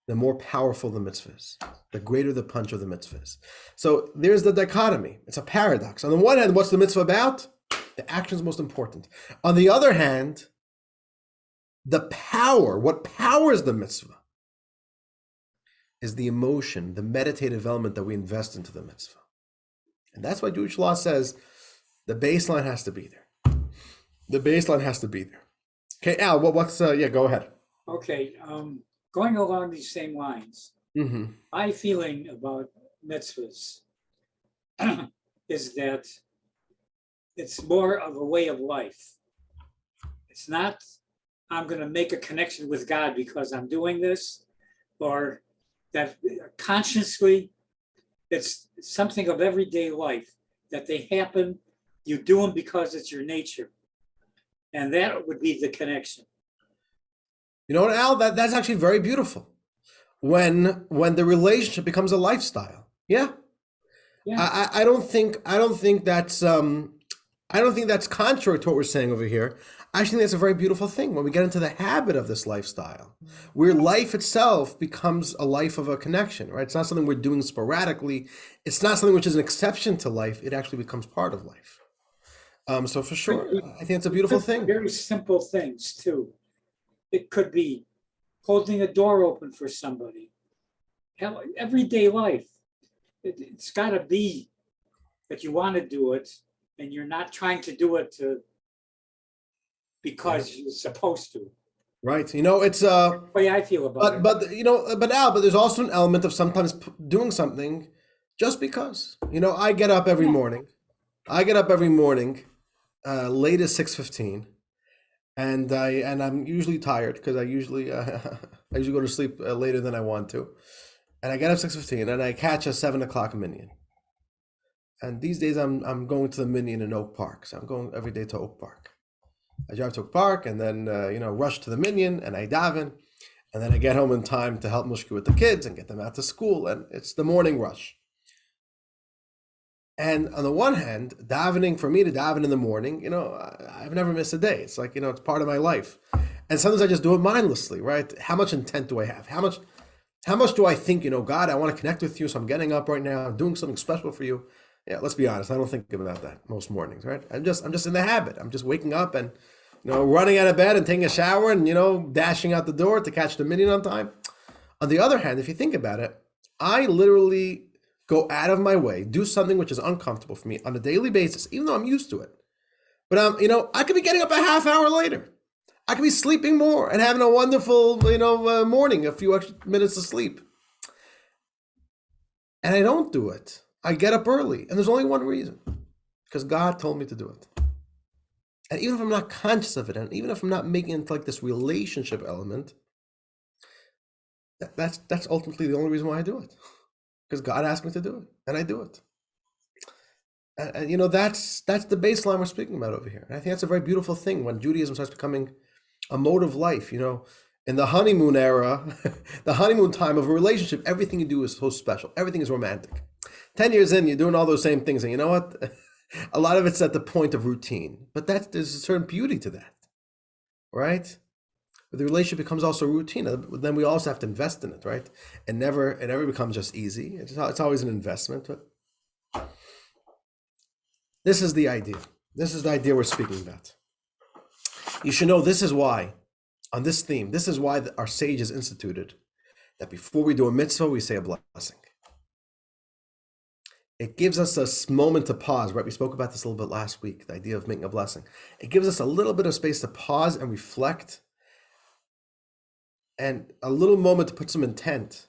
the more powerful the mitzvah is, the greater the punch of the mitzvah is. So there's the dichotomy. It's a paradox. On the one hand, what's the mitzvah about? The action is most important. On the other hand, what powers the mitzvah is the emotion, the meditative element that we invest into the mitzvah. And that's why Jewish law says the baseline has to be there. The baseline has to be there. Okay, Al, go ahead. Okay, going along these same lines, my feeling about mitzvahs is that it's more of a way of life. It's not, I'm going to make a connection with God because I'm doing this, or that consciously, it's something of everyday life, that they happen, you do them because it's your nature. And that would be the connection. You know what, Al? That's actually very beautiful. When the relationship becomes a lifestyle. Yeah. I don't think that's I don't think that's contrary to what we're saying over here. I actually think that's a very beautiful thing when we get into the habit of this lifestyle, where life itself becomes a life of a connection, right? It's not something we're doing sporadically. It's not something which is an exception to life. It actually becomes part of life. So for sure, I think it's a beautiful thing. Very simple things too. It could be holding a door open for somebody. Everyday life. It's got to be that you want to do it, and you're not trying to do it because you're supposed to. Right. You know, it's the way I feel about it. But there's also an element of sometimes doing something just because. You know, I get up every morning. Late as 6:15, and I'm usually tired because I usually go to sleep later than I want to, and I get up 6:15 and I catch a 7:00 minion. And these days I'm going to the minion in Oak Park, so I'm going every day to Oak Park. I drive to Oak Park and then rush to the minion and I daven, and then I get home in time to help Mushki with the kids and get them out to school, and it's the morning rush. And on the one hand, davening, for me to daven in the morning, I've never missed a day. It's like, it's part of my life. And sometimes I just do it mindlessly, right? How much intent do I have? How much do I think, God, I want to connect with you, so I'm getting up right now, I'm doing something special for you. Yeah, let's be honest, I don't think about that most mornings, right? I'm just in the habit. I'm just waking up and, running out of bed and taking a shower and, dashing out the door to catch the minion on time. On the other hand, if you think about it, I literally go out of my way, do something which is uncomfortable for me on a daily basis, even though I'm used to it. But I could be getting up a half hour later. I could be sleeping more and having a wonderful, morning, a few extra minutes of sleep. And I don't do it. I get up early, and there's only one reason, because God told me to do it. And even if I'm not conscious of it, and even if I'm not making it like this relationship element, that's ultimately the only reason why I do it. Because God asked me to do it, and I do it. And that's the baseline we're speaking about over here. And I think that's a very beautiful thing when Judaism starts becoming a mode of life. In the honeymoon era, the honeymoon time of a relationship, everything you do is so special. Everything is romantic. 10 years in, you're doing all those same things, and you know what? A lot of it's at the point of routine. But there's a certain beauty to that, right? The relationship becomes also routine. Then we also have to invest in it, right? It never becomes just easy. It's always an investment. But this is the idea. This is the idea we're speaking about. You should know this is why, on this theme, this is why our sages instituted that before we do a mitzvah, we say a blessing. It gives us a moment to pause, right? We spoke about this a little bit last week, the idea of making a blessing. It gives us a little bit of space to pause and reflect, and a little moment to put some intent,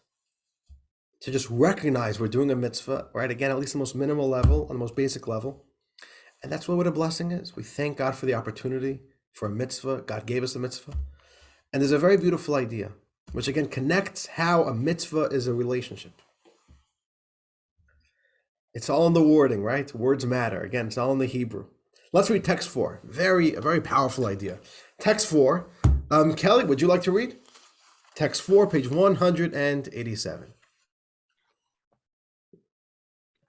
to just recognize we're doing a mitzvah, right? Again, at least the most minimal level, on the most basic level. And that's what a blessing is. We thank God for the opportunity for a mitzvah. God gave us a mitzvah. And there's a very beautiful idea, which again connects how a mitzvah is a relationship. It's all in the wording, right? Words matter. Again, it's all in the Hebrew. Let's read text 4. A very powerful idea. Text 4. Kelly, would you like to read? Text 4, page 187.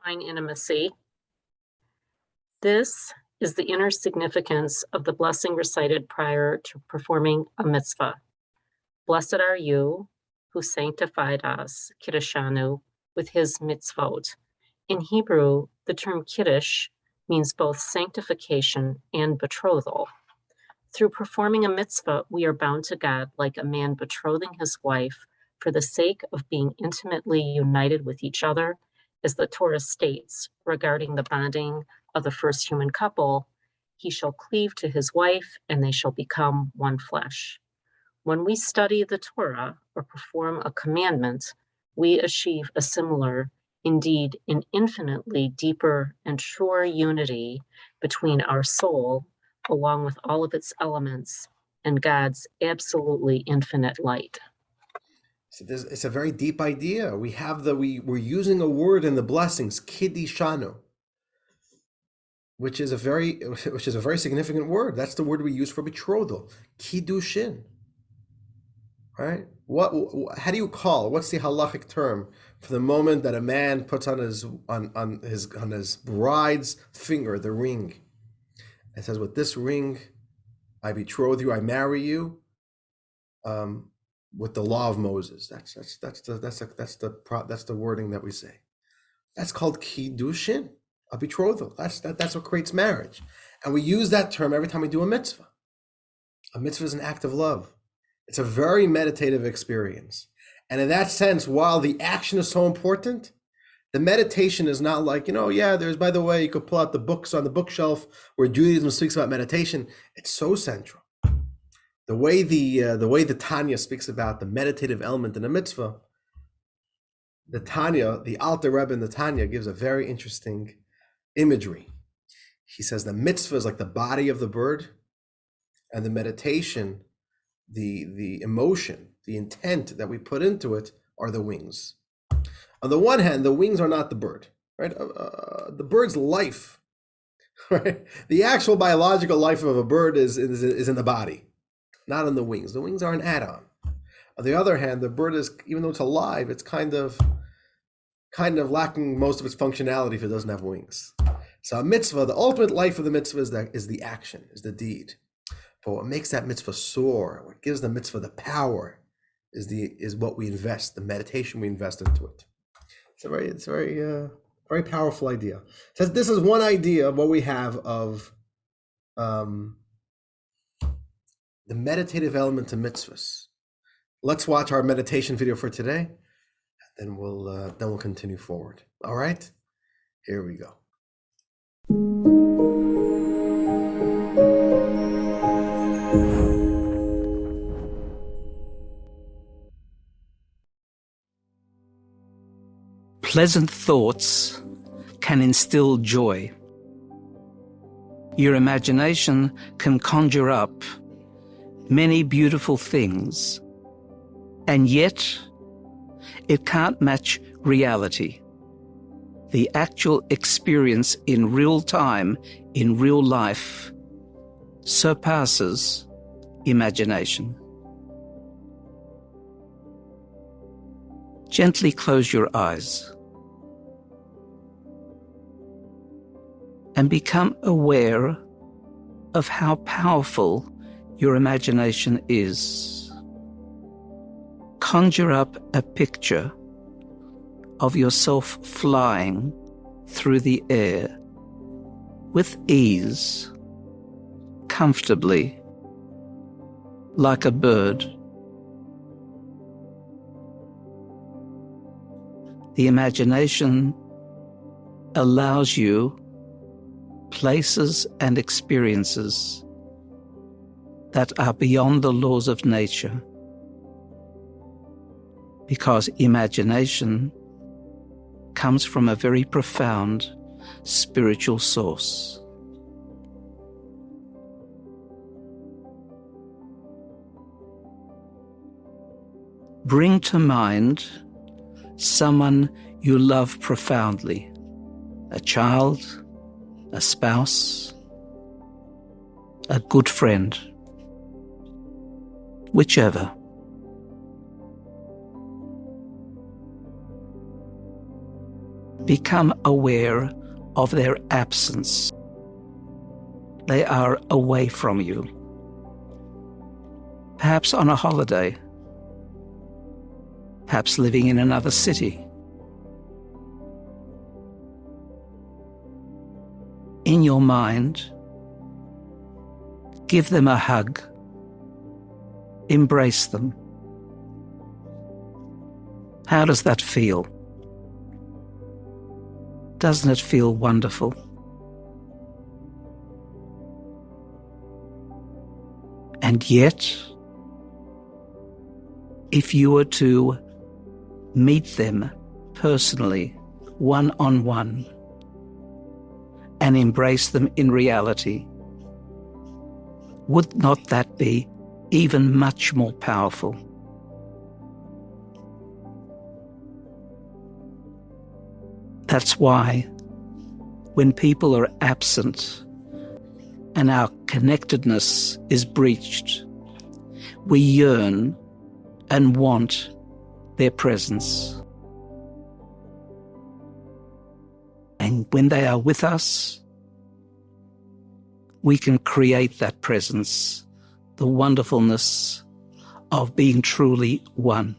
Divine intimacy. This is the inner significance of the blessing recited prior to performing a mitzvah. Blessed are you who sanctified us, Kiddishanu, with his mitzvot. In Hebrew, the term Kiddush means both sanctification and betrothal. Through performing a mitzvah, we are bound to God like a man betrothing his wife for the sake of being intimately united with each other, as the Torah states regarding the bonding of the first human couple, he shall cleave to his wife and they shall become one flesh. When we study the Torah or perform a commandment, we achieve a similar, indeed an infinitely deeper and truer unity between our soul, along with all of its elements, and God's absolutely infinite light. So it's a very deep idea. We're using a word in the blessings, kiddishanu, which is a very significant word. That's the word we use for betrothal, kiddushin. Right? How do you call? What's the halachic term for the moment that a man puts on his bride's finger the ring? It says, with this ring, I betroth you, I marry you, with the law of Moses. That's the wording that we say. That's called kiddushin, a betrothal. That's what creates marriage. And we use that term every time we do a mitzvah. A mitzvah is an act of love. It's a very meditative experience. And in that sense, while the action is so important, the meditation is not like, there's, by the way, you could pull out the books on the bookshelf where Judaism speaks about meditation. It's so central. The way the Tanya speaks about the meditative element in a mitzvah, the Alter Rebbe in the Tanya gives a very interesting imagery. He says the mitzvah is like the body of the bird, and the meditation, the emotion, the intent that we put into it are the wings. On the one hand, the wings are not the bird, right? The bird's life, right? The actual biological life of a bird is in the body, not in the wings. The wings are an add-on. On the other hand, the bird is, even though it's alive, it's kind of lacking most of its functionality if it doesn't have wings. So a mitzvah, the ultimate life of the mitzvah is the action, is the deed. But what makes that mitzvah soar, what gives the mitzvah the power, is what we invest, the meditation we invest into it. It's a very powerful idea. So this is one idea of what we have of the meditative element of mitzvahs. Let's watch our meditation video for today, and then we'll continue forward. All right, here we go. Pleasant thoughts can instill joy. Your imagination can conjure up many beautiful things, and yet it can't match reality. The actual experience in real time, in real life, surpasses imagination. Gently close your eyes and become aware of how powerful your imagination is. Conjure up a picture of yourself flying through the air with ease, comfortably, like a bird. The imagination allows you places and experiences that are beyond the laws of nature, because imagination comes from a very profound spiritual source. Bring to mind someone you love profoundly, a child, a spouse, a good friend, whichever. Become aware of their absence. They are away from you, perhaps on a holiday, perhaps living in another city. In your mind, give them a hug, embrace them. How does that feel? Doesn't it feel wonderful? And yet, if you were to meet them personally, one-on-one, and embrace them in reality, would not that be even much more powerful? That's why when people are absent and our connectedness is breached, we yearn and want their presence. And when they are with us, we can create that presence, the wonderfulness of being truly one.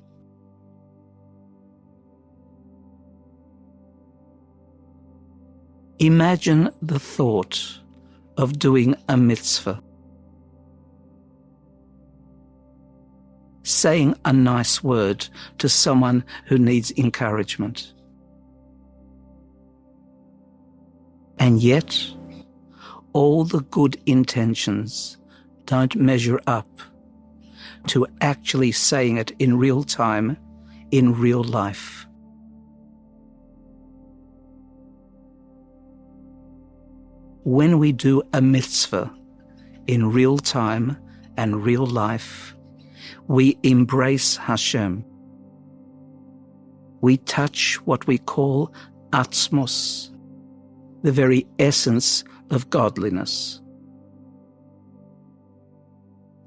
Imagine the thought of doing a mitzvah, saying a nice word to someone who needs encouragement. And yet, all the good intentions don't measure up to actually saying it in real time, in real life. When we do a mitzvah in real time and real life, we embrace Hashem. We touch what we call atzmos, the very essence of godliness.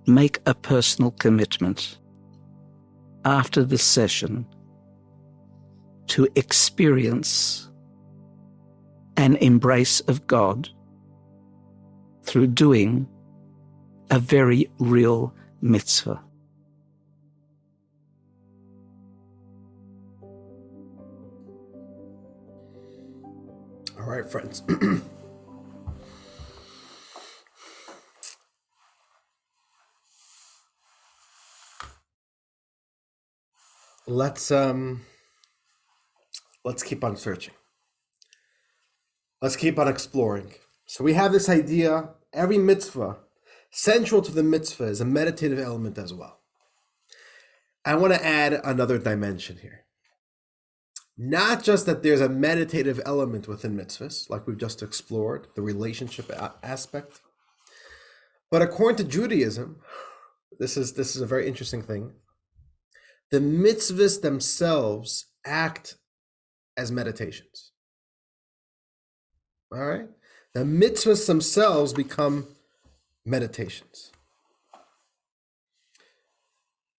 Make a personal commitment after this session to experience an embrace of God through doing a very real mitzvah. All right, friends. Let's keep on searching. Let's keep on exploring. So we have this idea, every mitzvah, central to the mitzvah is a meditative element as well. I want to add another dimension here. Not just that there's a meditative element within mitzvahs, like we've just explored, the relationship aspect, but according to Judaism, this is a very interesting thing. The mitzvahs themselves act as meditations. All right? The mitzvahs themselves become meditations.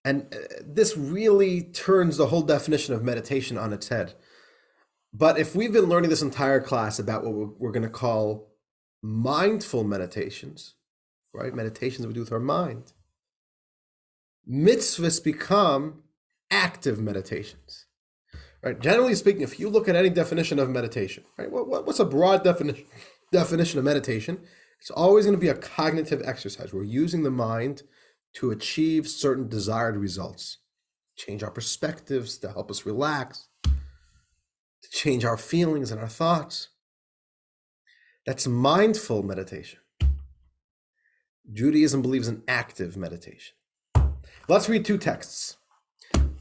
And this really turns the whole definition of meditation on its head. But if we've been learning this entire class about what we're going to call mindful meditations, right? Meditations we do with our mind, mitzvahs become active meditations, right? Generally speaking, if you look at any definition of meditation, right? What's a broad definition of meditation? It's always going to be a cognitive exercise. We're using the mind to achieve certain desired results, change our perspectives, to help us relax, to change our feelings and our thoughts. That's mindful meditation. Judaism believes in active meditation. Let's read two texts.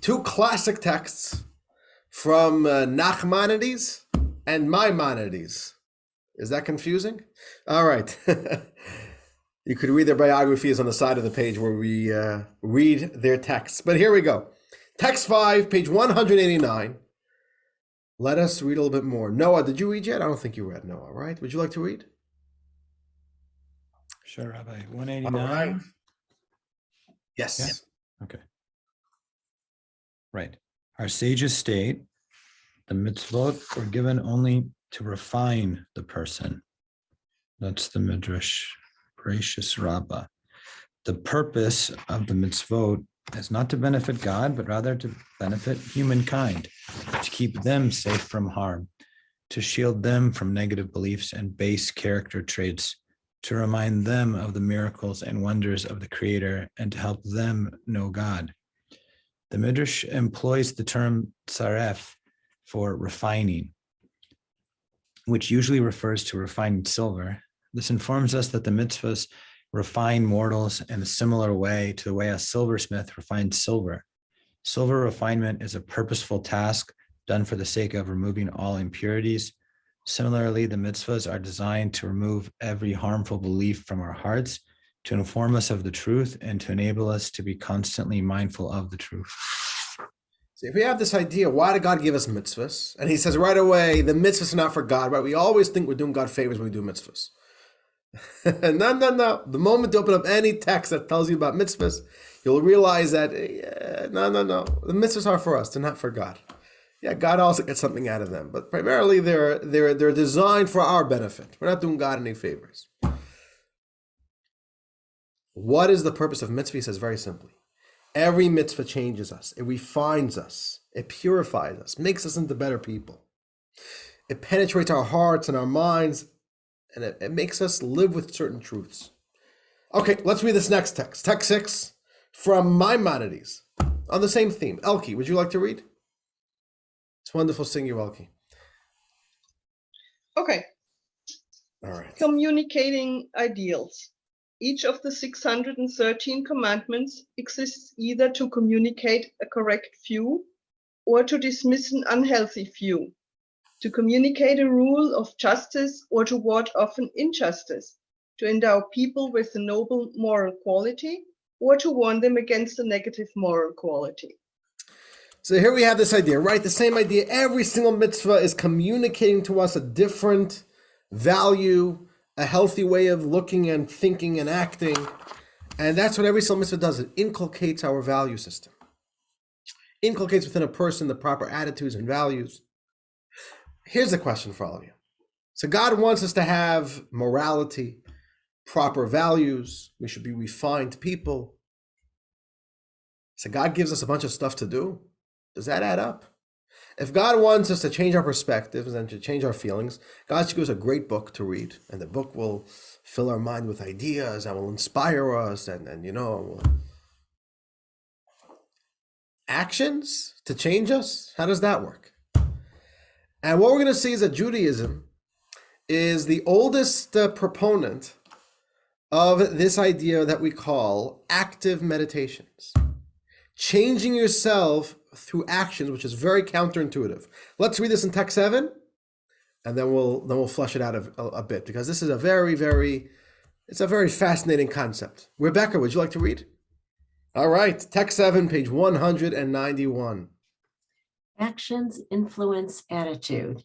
Two classic texts from Nachmanides and Maimonides. Is that confusing? All right. You could read their biographies on the side of the page where we read their texts. But here we go. Text 5, page 189. Let us read a little bit more. Noah, did you read yet? I don't think you read, Noah, right? Would you like to read? Sure, Rabbi. 189. All right. Yes. Yeah. Okay. Right. Our sages state the mitzvot were given only to refine the person. That's the Midrash Gracious Rabbah. The purpose of the mitzvot is not to benefit God, but rather to benefit humankind, to keep them safe from harm, to shield them from negative beliefs and base character traits, to remind them of the miracles and wonders of the Creator, and to help them know God. The Midrash employs the term tzaref for refining, which usually refers to refined silver. This informs us that the mitzvahs refine mortals in a similar way to the way a silversmith refines silver. Silver refinement is a purposeful task done for the sake of removing all impurities. Similarly, the mitzvahs are designed to remove every harmful belief from our hearts, to inform us of the truth, and to enable us to be constantly mindful of the truth. So if we have this idea, why did God give us mitzvahs? And he says right away, the mitzvahs are not for God, right? We always think we're doing God favors when we do mitzvahs. No. The moment you open up any text that tells you about mitzvahs, you'll realize that, no. The mitzvahs are for us, they're not for God. Yeah, God also gets something out of them, but primarily they're designed for our benefit. We're not doing God any favors. What is the purpose of mitzvah? He says very simply, every mitzvah changes us. It refines us. It purifies us, makes us into better people. It penetrates our hearts and our minds, and it makes us live with certain truths. Okay, let's read this next text. Text 6 from Maimonides on the same theme. Elke, would you like to read? It's wonderful seeing you, Elke. Okay. All right. Communicating ideals. Each of the 613 commandments exists either to communicate a correct view or to dismiss an unhealthy view, to communicate a rule of justice or to ward off an injustice, to endow people with a noble moral quality or to warn them against a negative moral quality. So here we have this idea, right? The same idea. Every single mitzvah is communicating to us a different value, a healthy way of looking and thinking and acting. And that's what every single mitzvah does. It inculcates our value system. Inculcates within a person the proper attitudes and values. Here's the question for all of you. So God wants us to have morality, proper values. We should be refined people. So God gives us a bunch of stuff to do. Does that add up? If God wants us to change our perspectives and to change our feelings, God should give us a great book to read, and the book will fill our mind with ideas and will inspire us and actions to change us. How does that work? And what we're going to see is that Judaism is the oldest proponent of this idea that we call active meditations. Changing yourself through actions, which is very counterintuitive. Let's read this in text 7, and then we'll flesh it out a bit, because this is a very fascinating concept. Rebecca, would you like to read? All right, text 7, page 191. Actions influence attitude.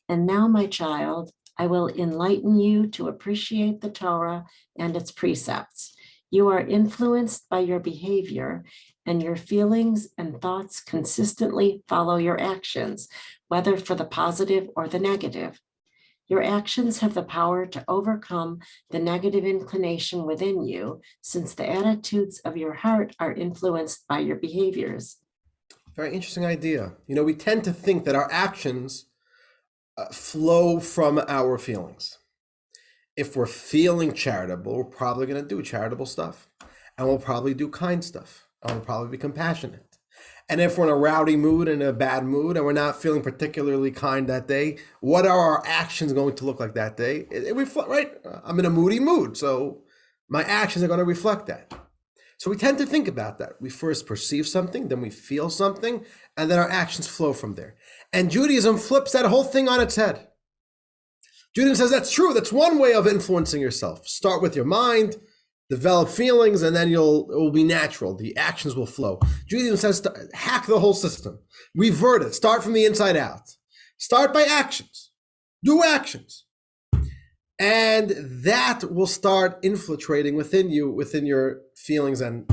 And now, my child, I will enlighten you to appreciate the Torah and its precepts. You are influenced by your behavior, and your feelings and thoughts consistently follow your actions, whether for the positive or the negative. Your actions have the power to overcome the negative inclination within you, since the attitudes of your heart are influenced by your behaviors. Very interesting idea. We tend to think that our actions flow from our feelings. If we're feeling charitable, we're probably going to do charitable stuff, and we'll probably do kind stuff, and we'll probably be compassionate. And if we're in a rowdy mood, in a bad mood, and we're not feeling particularly kind that day, what are our actions going to look like that day? It reflect, right? I'm in a moody mood, so my actions are going to reflect that. So we tend to think about that. We first perceive something, then we feel something, and then our actions flow from there. And Judaism flips that whole thing on its head. Judaism says that's true. That's one way of influencing yourself. Start with your mind, develop feelings, and then it will be natural. The actions will flow. Judaism says hack the whole system. Revert it. Start from the inside out. Start by actions. Do actions. And that will start infiltrating within you, within your feelings and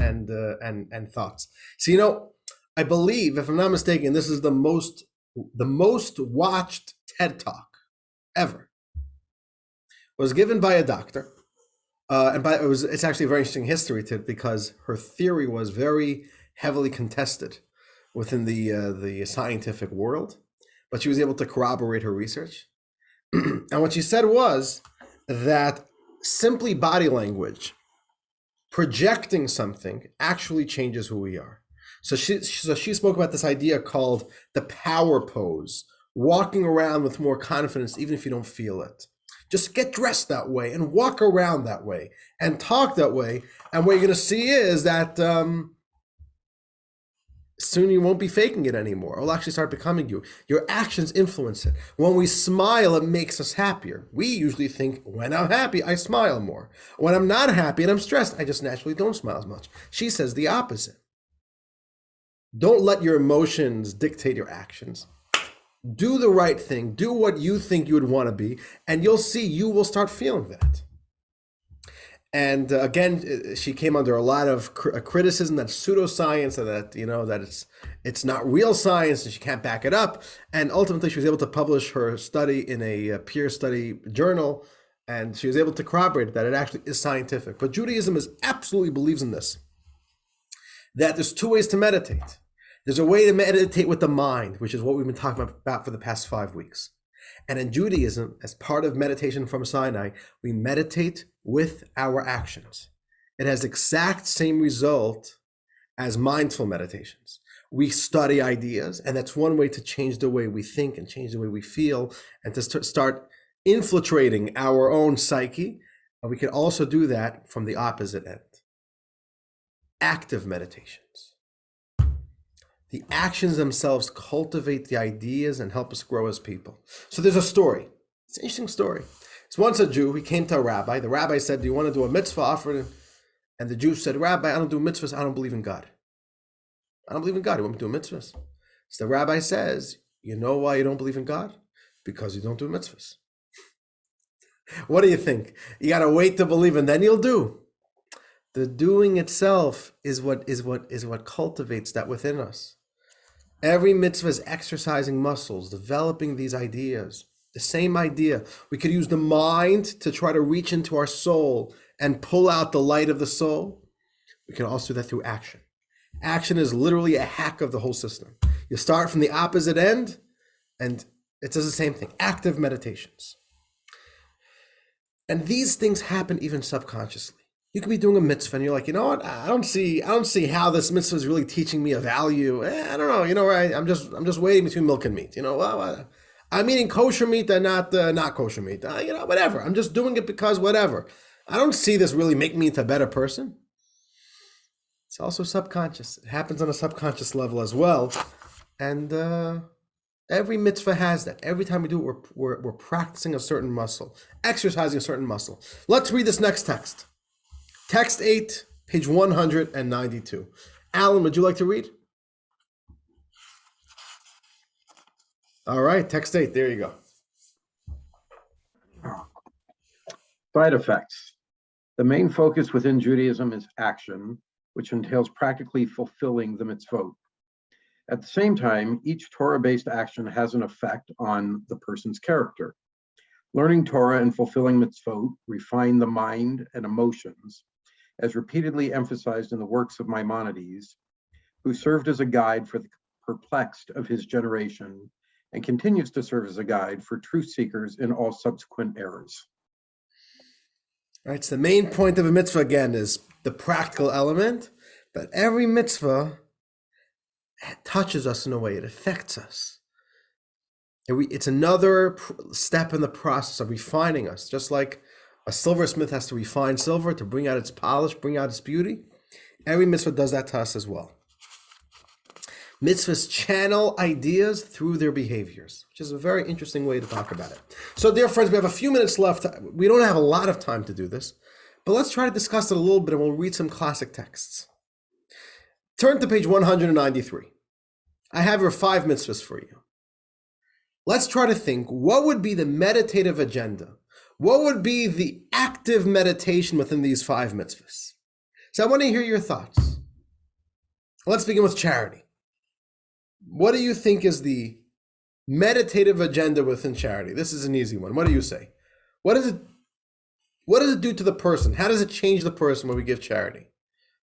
thoughts. So, I believe, if I'm not mistaken, this is the most watched TED Talk ever. It was given by a doctor, it's actually a very interesting history to it, because her theory was very heavily contested within the scientific world, but she was able to corroborate her research. And what she said was that simply body language, projecting something, actually changes who we are. So she spoke about this idea called the power pose, walking around with more confidence even if you don't feel it. Just get dressed that way and walk around that way and talk that way. And what you're going to see is that soon you won't be faking it anymore. It will actually start becoming you. Your actions influence it. When we smile, it makes us happier. We usually think, when I'm happy, I smile more. When I'm not happy and I'm stressed, I just naturally don't smile as much. She says the opposite. Don't let your emotions dictate your actions. Do the right thing. Do what you think you would want to be, and you'll see you will start feeling that. And again, she came under a lot of criticism that pseudoscience, and that it's not real science, and she can't back it up. And ultimately, she was able to publish her study in a peer study journal, And she was able to corroborate that it actually is scientific. But Judaism absolutely believes in this, that there's two ways to meditate. There's a way to meditate with the mind, which is what we've been talking about for the past 5 weeks. And in Judaism, as part of meditation from Sinai, we meditate with our actions. It has the exact same result as mindful meditations. We study ideas, and that's one way to change the way we think and change the way we feel, and to start infiltrating our own psyche. And we can also do that from the opposite end. Active meditations. The actions themselves cultivate the ideas and help us grow as people. So there's a story. It's an interesting story. It's once a Jew. He came to a rabbi. The rabbi said, do you want to do a mitzvah offered? And the Jew said, Rabbi, I don't do mitzvahs. I don't believe in God. I don't believe in God. You want me to do mitzvahs? So the rabbi says, you know why you don't believe in God? Because you don't do mitzvahs. What do you think? You got to wait to believe and then you'll do. The doing itself is what cultivates that within us. Every mitzvah is exercising muscles, developing these ideas. The same idea. We could use the mind to try to reach into our soul and pull out the light of the soul. We can also do that through action. Action is literally a hack of the whole system. You start from the opposite end, and it does the same thing. Active meditations. And these things happen even subconsciously. You could be doing a mitzvah and you're like, you know what? I don't see how this mitzvah is really teaching me a value. I don't know. You know, I'm just waiting between milk and meat. You know, well, I'm eating kosher meat and not kosher meat. You know, whatever. I'm just doing it because whatever. I don't see this really make me into a better person. It's also subconscious. It happens on a subconscious level as well. And every mitzvah has that. Every time we do it, we're practicing a certain muscle, exercising a certain muscle. Let's read this next text. Text 8, page 192. Alan, would you like to read? All right, text 8, there you go. Side effects. The main focus within Judaism is action, which entails practically fulfilling the mitzvot. At the same time, each Torah-based action has an effect on the person's character. Learning Torah and fulfilling mitzvot refine the mind and emotions, as repeatedly emphasized in the works of Maimonides, who served as a guide for the perplexed of his generation and continues to serve as a guide for truth seekers in all subsequent eras. All right, so the main point of a mitzvah, again, is the practical element, but every mitzvah touches us in a way, it affects us. It's another step in the process of refining us, just like a silversmith has to refine silver to bring out its polish, bring out its beauty. Every mitzvah does that to us as well. Mitzvahs channel ideas through their behaviors, which is a very interesting way to talk about it. So, dear friends, we have a few minutes left. We don't have a lot of time to do this, but let's try to discuss it a little bit and we'll read some classic texts. Turn to page 193. I have your 5 mitzvahs for you. Let's try to think, what would be the meditative agenda? What would be the active meditation within these 5 mitzvahs? So I want to hear your thoughts. Let's begin with charity. What do you think is the meditative agenda within charity? This is an easy one. What do you say? What does it do to the person? How does it change the person when we give charity?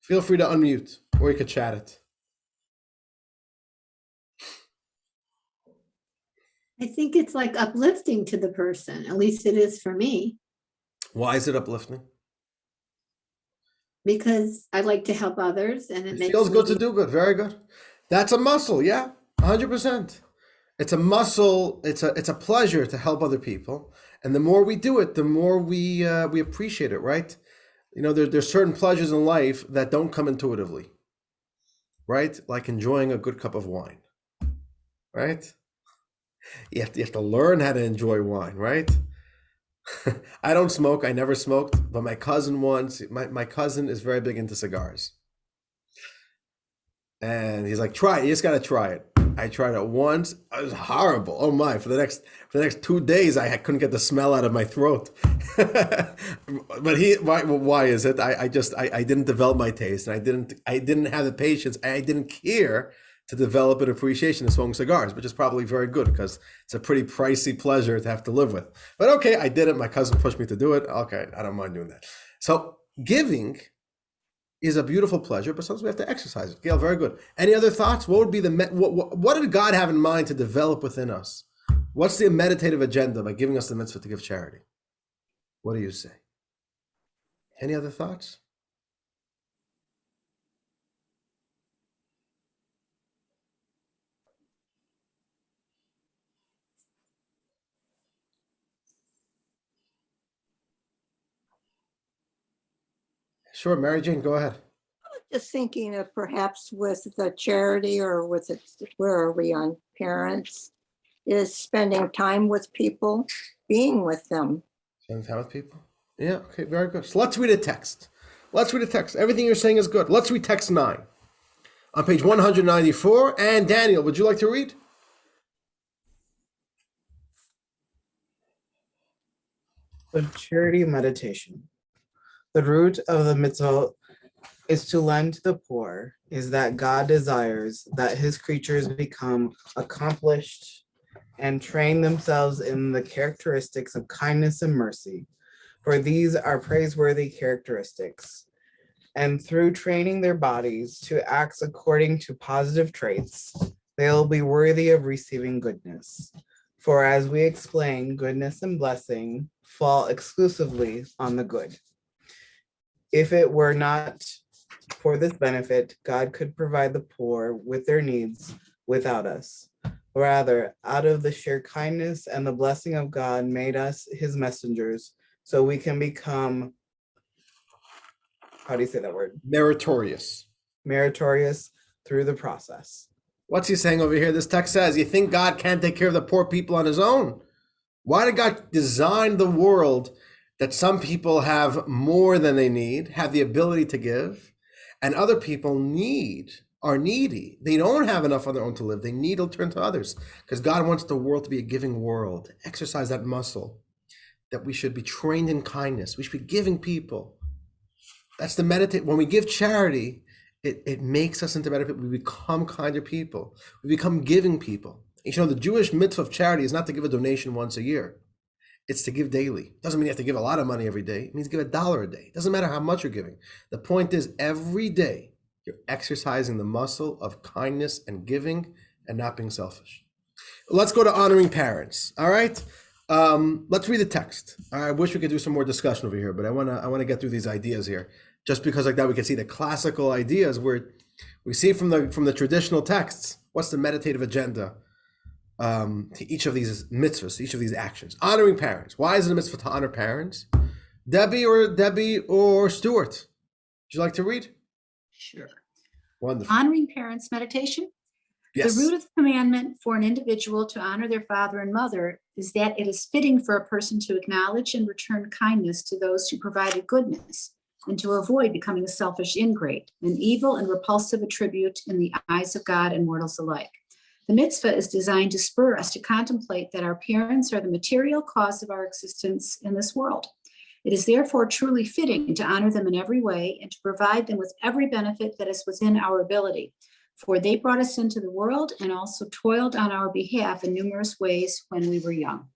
Feel free to unmute, or you could chat it. I think it's like uplifting to the person. At least it is for me. Why is it uplifting? Because I like to help others, and it makes feels good to do good. Very good. That's a muscle, yeah, 100%. It's a muscle. It's a pleasure to help other people, and the more we do it, the more we appreciate it, right? You know, there's certain pleasures in life that don't come intuitively, right? Like enjoying a good cup of wine, right? You have to learn how to enjoy wine, right? I don't smoke. I never smoked, but my cousin once. My cousin is very big into cigars. And he's like, try it. You just got to try it. I tried it once. It was horrible. Oh my, for the next 2 days, I couldn't get the smell out of my throat. But why is it? I didn't develop my taste, and I didn't have the patience. I didn't care to develop an appreciation of smoking cigars, which is probably very good because it's a pretty pricey pleasure to have to live with. But okay, I did it. My cousin pushed me to do it. Okay, I don't mind doing that. So giving is a beautiful pleasure, but sometimes we have to exercise it. Gail, very good. Any other thoughts? What would be what did God have in mind to develop within us? What's the meditative agenda by giving us the mitzvah to give charity? What do you say? Any other thoughts? Sure, Mary Jane, go ahead. Just thinking of perhaps with the charity or with it, where are we on parents, is spending time with people, being with them. Spending time with people? Yeah, okay, very good. So let's read a text. Let's read a text. Everything you're saying is good. Let's read text 9 on page 194. And Daniel, would you like to read? The charity meditation. The root of the mitzvah is to lend to the poor, is that God desires that his creatures become accomplished and train themselves in the characteristics of kindness and mercy, for these are praiseworthy characteristics. And through training their bodies to act according to positive traits, they will be worthy of receiving goodness. For as we explain, goodness and blessing fall exclusively on the good. If it were not for this benefit, God could provide the poor with their needs without us. Rather, out of the sheer kindness and the blessing of God made us his messengers, so we can become, how do you say that word? Meritorious. Meritorious through the process. What's he saying over here? This text says, you think God can't take care of the poor people on his own? Why did God design the world that some people have more than they need, have the ability to give, and other people are needy? They don't have enough on their own to live. They need to turn to others because God wants the world to be a giving world. Exercise that muscle that we should be trained in kindness. We should be giving people. That's the meditate. When we give charity, it makes us into better people. We become kinder people. We become giving people. You know, the Jewish mitzvah of charity is not to give a donation once a year. It's to give daily. Doesn't mean you have to give a lot of money every day. It means give $1 a day. It doesn't matter how much you're giving. The point is every day you're exercising the muscle of kindness and giving and not being selfish. Let's go to honoring parents. All right. Let's read the text. I wish we could do some more discussion over here, but I want to get through these ideas here. Just because like that we can see the classical ideas where we see from the traditional texts what's the meditative agenda to each of these mitzvahs, each of these actions. Honoring parents. Why is it a mitzvah to honor parents? Debbie or Stuart, would you like to read? Sure. Wonderful. Honoring parents meditation. Yes. The root of the commandment for an individual to honor their father and mother is that it is fitting for a person to acknowledge and return kindness to those who provided goodness, and to avoid becoming a selfish ingrate, an evil and repulsive attribute in the eyes of God and mortals alike. The mitzvah is designed to spur us to contemplate that our parents are the material cause of our existence in this world. It is therefore truly fitting to honor them in every way and to provide them with every benefit that is within our ability, for they brought us into the world and also toiled on our behalf in numerous ways when we were young.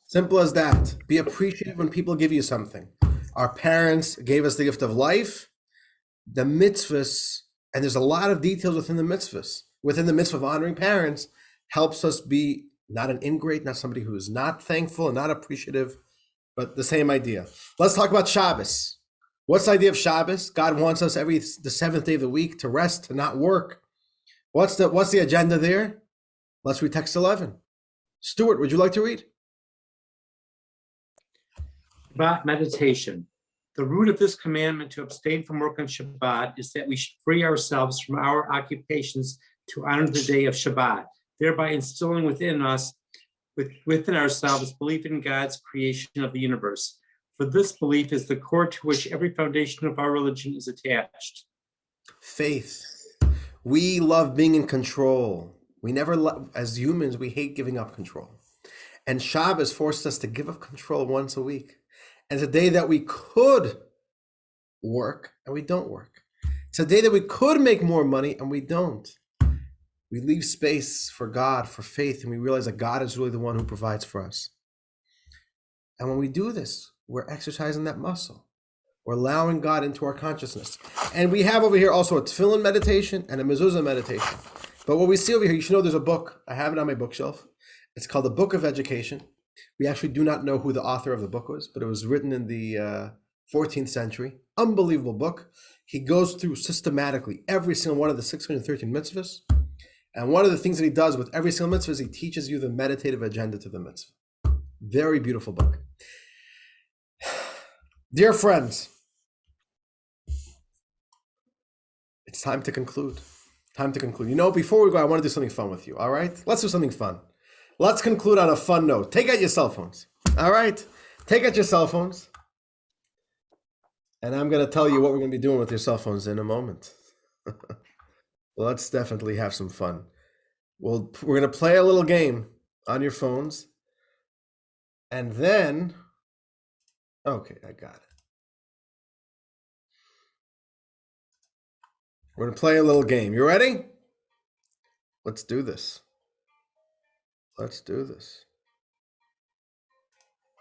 Simple as that. Be appreciative when people give you something. Our parents gave us the gift of life, the mitzvahs, and there's a lot of details within the mitzvahs. Within the mitzvah of honoring parents helps us be not an ingrate, not somebody who is not thankful and not appreciative, but the same idea. Let's talk about Shabbos. What's the idea of Shabbos? God wants us the seventh day of the week to rest, to not work. What's the agenda there? Let's read text 11. Stuart, would you like to read? Shabbat meditation. The root of this commandment to abstain from work on Shabbat is that we should free ourselves from our occupations to honor the day of Shabbat, thereby instilling within ourselves belief in God's creation of the universe. For this belief is the core to which every foundation of our religion is attached. Faith. We love being in control. We never, as humans, we hate giving up control. And Shabbos forced us to give up control once a week. And it's a day that we could work and we don't work. It's a day that we could make more money and we don't. We leave space for God, for faith, and we realize that God is really the one who provides for us. And when we do this, we're exercising that muscle. We're allowing God into our consciousness. And we have over here also a tefillin meditation and a mezuzah meditation. But what we see over here, you should know there's a book. I have it on my bookshelf. It's called The Book of Education. We actually do not know who the author of the book was, but it was written in the 14th century. Unbelievable book. He goes through systematically every single one of the 613 mitzvahs. And one of the things that he does with every single mitzvah is he teaches you the meditative agenda to the mitzvah. Very beautiful book. Dear friends, it's time to conclude. Time to conclude. You know, before we go, I want to do something fun with you, all right? Let's do something fun. Let's conclude on a fun note. Take out your cell phones, all right? Take out your cell phones. And I'm going to tell you what we're going to be doing with your cell phones in a moment. Let's definitely have some fun. We're going to play a little game on your phones. And then, okay, I got it. We're going to play a little game. You ready? Let's do this. Let's do this.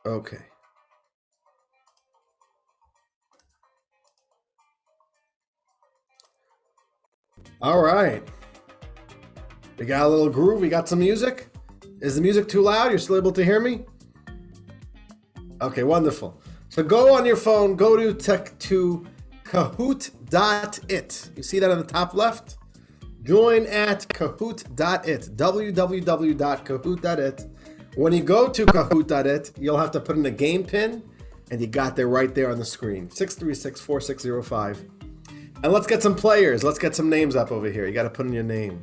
Okay. All right. We got a little groove. We got some music. Is the music too loud? You're still able to hear me? Okay, wonderful. So go on your phone, go to kahoot.it. You see that on the top left? Join at kahoot.it, www.kahoot.it. When you go to kahoot.it, you'll have to put in a game pin, and you got there right there on the screen, 636-4605. And let's get some players. Let's get some names up over here. You got to put in your name.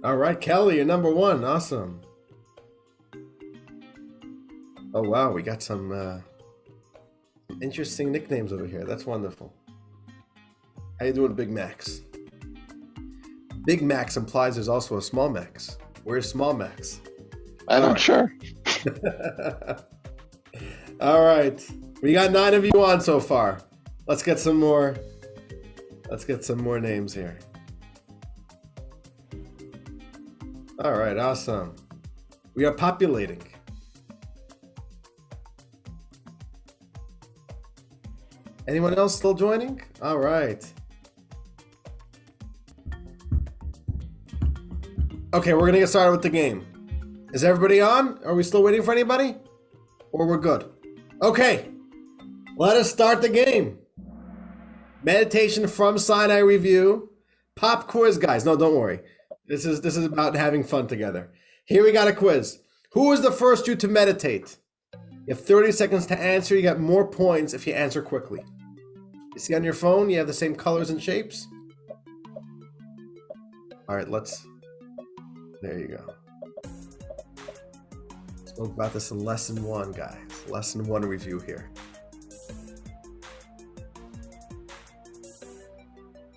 All right, Kelly, you're number one. Awesome. Oh, wow. We got some interesting nicknames over here. That's wonderful. How you doing, Big Max? Big Max implies there's also a Small Max. Where's Small Max? I'm not sure. All right. We got 9 of you on so far. Let's get some more. Let's get some more names here. All right, awesome. We are populating. Anyone else still joining? All right. Okay, we're gonna get started with the game. Is everybody on? Are we still waiting for anybody? Or we're good? Okay, let us start the game. Meditation from Sinai Review. Pop quiz, guys. No, don't worry. This is about having fun together. Here we got a quiz. Who was the first Jew to meditate? You have 30 seconds to answer. You get more points if you answer quickly. You see on your phone, you have the same colors and shapes? All right, there you go. Spoke about this in lesson 1, guys. Lesson 1 review here.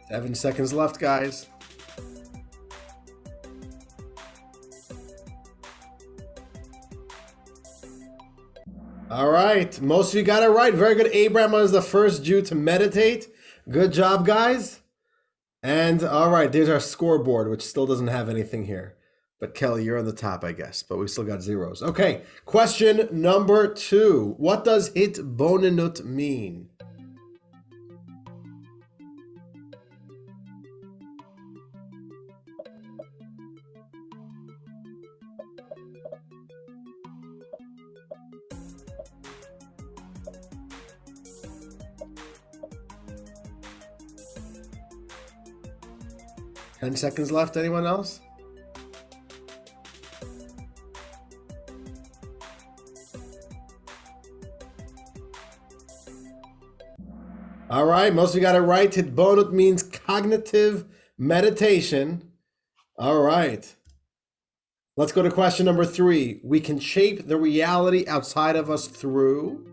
7 seconds left, guys. All right, most of you got it right. Very good. Abraham was the first Jew to meditate. Good job, guys. And all right, there's our scoreboard, which still doesn't have anything here. But Kelly, you're on the top, I guess. But we still got zeros. Okay, question number 2. What does hitbonenut mean? Ten seconds left. Anyone else? All right, most of you got it right. Hitbonut means cognitive meditation. All right. Let's go to question number 3. We can shape the reality outside of us through...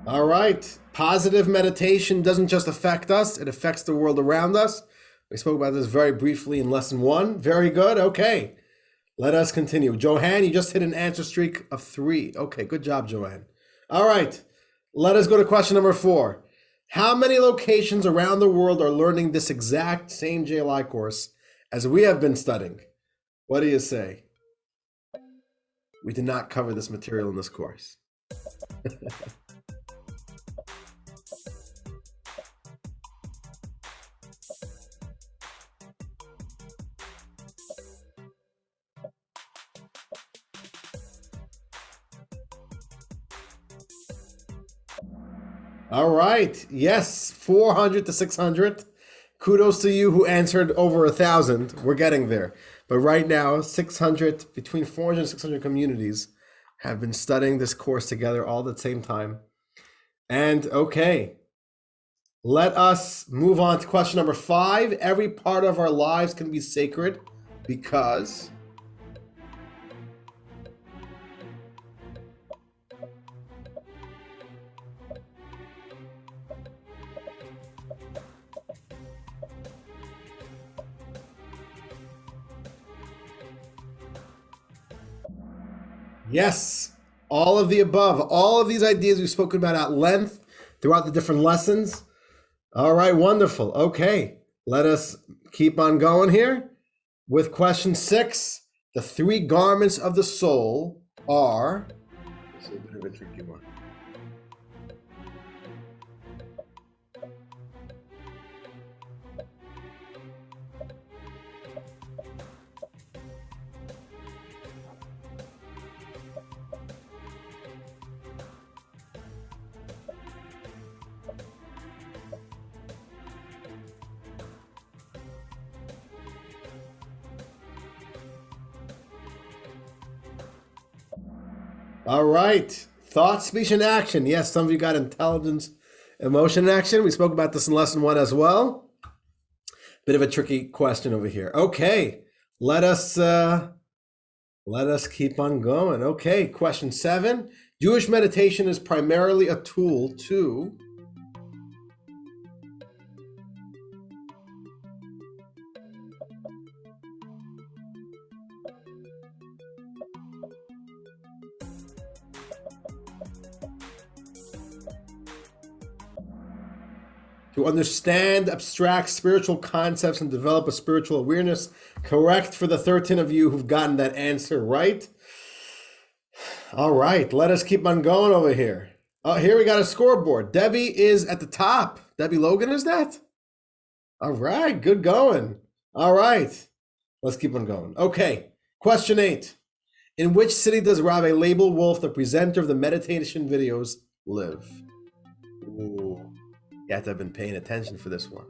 All right. Positive meditation doesn't just affect us, it affects the world around us. We spoke about this very briefly in lesson 1. Very good. Okay. Let us continue. Joanne, you just hit an answer streak of 3. Okay, good job, Joanne. All right. Let us go to question number 4. How many locations around the world are learning this exact same JLI course as we have been studying? What do you say? We did not cover this material in this course. All right. Yes, 400 to 600. Kudos to you who answered over 1,000. We're getting there. But right now, 600, between 400 and 600 communities have been studying this course together all at the same time. And okay, let us move on to question number 5. Every part of our lives can be sacred because... Yes, all of the above, all of these ideas we've spoken about at length throughout the different lessons. All right, wonderful. Okay, let us keep on going here with question 6. The 3 garments of the soul are... This is a bit of a tricky one. All right. Thought, speech, and action. Yes, some of you got intelligence, emotion, and action. We spoke about this in lesson 1 as well. Bit of a tricky question over here. Okay, let us keep on going. Okay, question 7. Jewish meditation is primarily a tool to... to understand abstract spiritual concepts and develop a spiritual awareness. Correct for the 13 of you who've gotten that answer right. All right, let us keep on going over here. Here we got a scoreboard. Debbie is at the top. Debbie Logan, is that? All right, good going. All right, let's keep on going. Okay, question 8. In which city does Rabbi Label Wolf, the presenter of the meditation videos, live? Ooh. You have to have been paying attention for this one.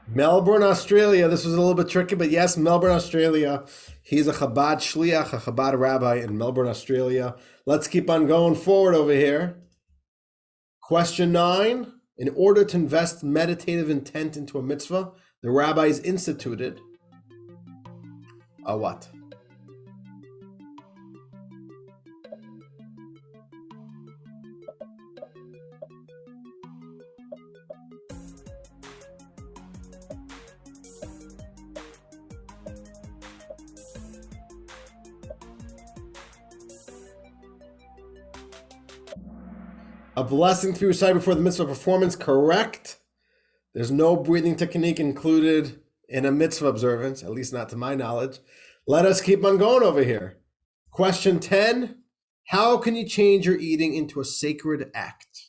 Melbourne, Australia. This was a little bit tricky, but yes, Melbourne, Australia. He's a Chabad Shliach, a Chabad rabbi in Melbourne, Australia. Let's keep on going forward over here. Question 9. In order to invest meditative intent into a mitzvah, the rabbis instituted a what? A blessing to be recited before the mitzvah performance, correct. There's no breathing technique included in a mitzvah observance, at least not to my knowledge. Let us keep on going over here. Question 10, how can you change your eating into a sacred act?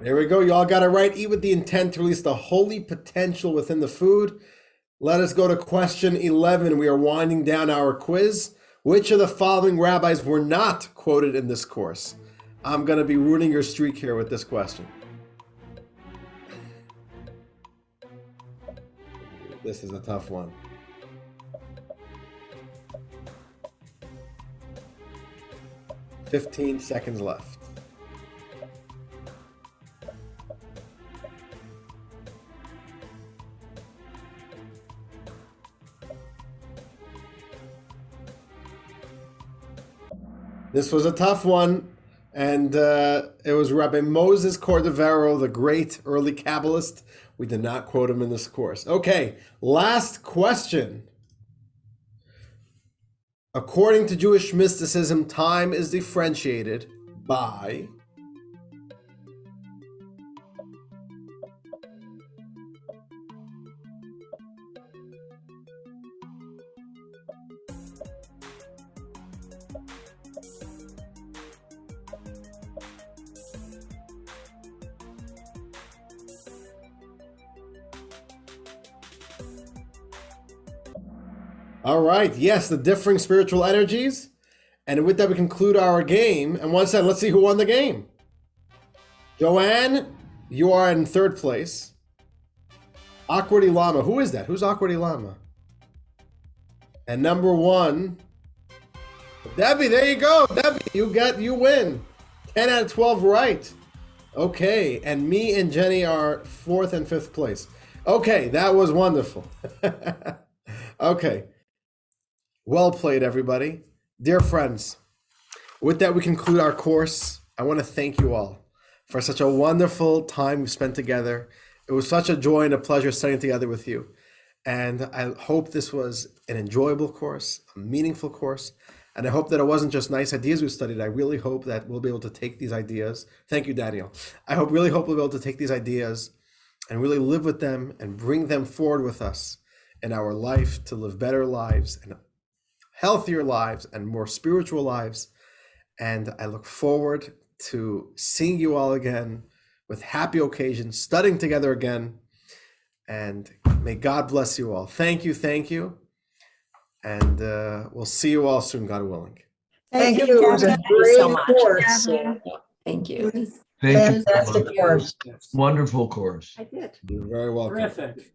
There we go. You all got it right. Eat with the intent to release the holy potential within the food. Let us go to question 11. We are winding down our quiz. Which of the following rabbis were not quoted in this course? I'm going to be ruining your streak here with this question. This is a tough one. "15 seconds left. This was a tough one, and it was Rabbi Moses Cordovero, the great early Kabbalist. We did not quote him in this course. Okay, last question. According to Jewish mysticism, time is differentiated by All right. Yes, the differing spiritual energies. And with that, we conclude our game. And once again, let's see who won the game. Joanne, you are in third place. Awkward Lama. Who is that? Who's Awkward Lama? And number one, Debbie. There you go. Debbie, you win. 10 out of 12 right. Okay. And me and Jenny are fourth and fifth place. Okay. That was wonderful. Okay. Well played, everybody. Dear friends, with that, we conclude our course. I want to thank you all for such a wonderful time we've spent together. It was such a joy and a pleasure studying together with you. And I hope this was an enjoyable course, a meaningful course. And I hope that it wasn't just nice ideas we studied. I really hope that we'll be able to take these ideas. Thank you, Daniel. Really hope we'll be able to take these ideas and really live with them and bring them forward with us in our life to live better lives and healthier lives and more spiritual lives. And I look forward to seeing you all again with happy occasions, studying together again. And may God bless you all. Thank you. Thank you. And we'll see you all soon, God willing. Thank you. you, It was a Kevin. great so much. course. Thank you. Thank you. Fantastic course. Wonderful course. I did. You're very welcome. Terrific.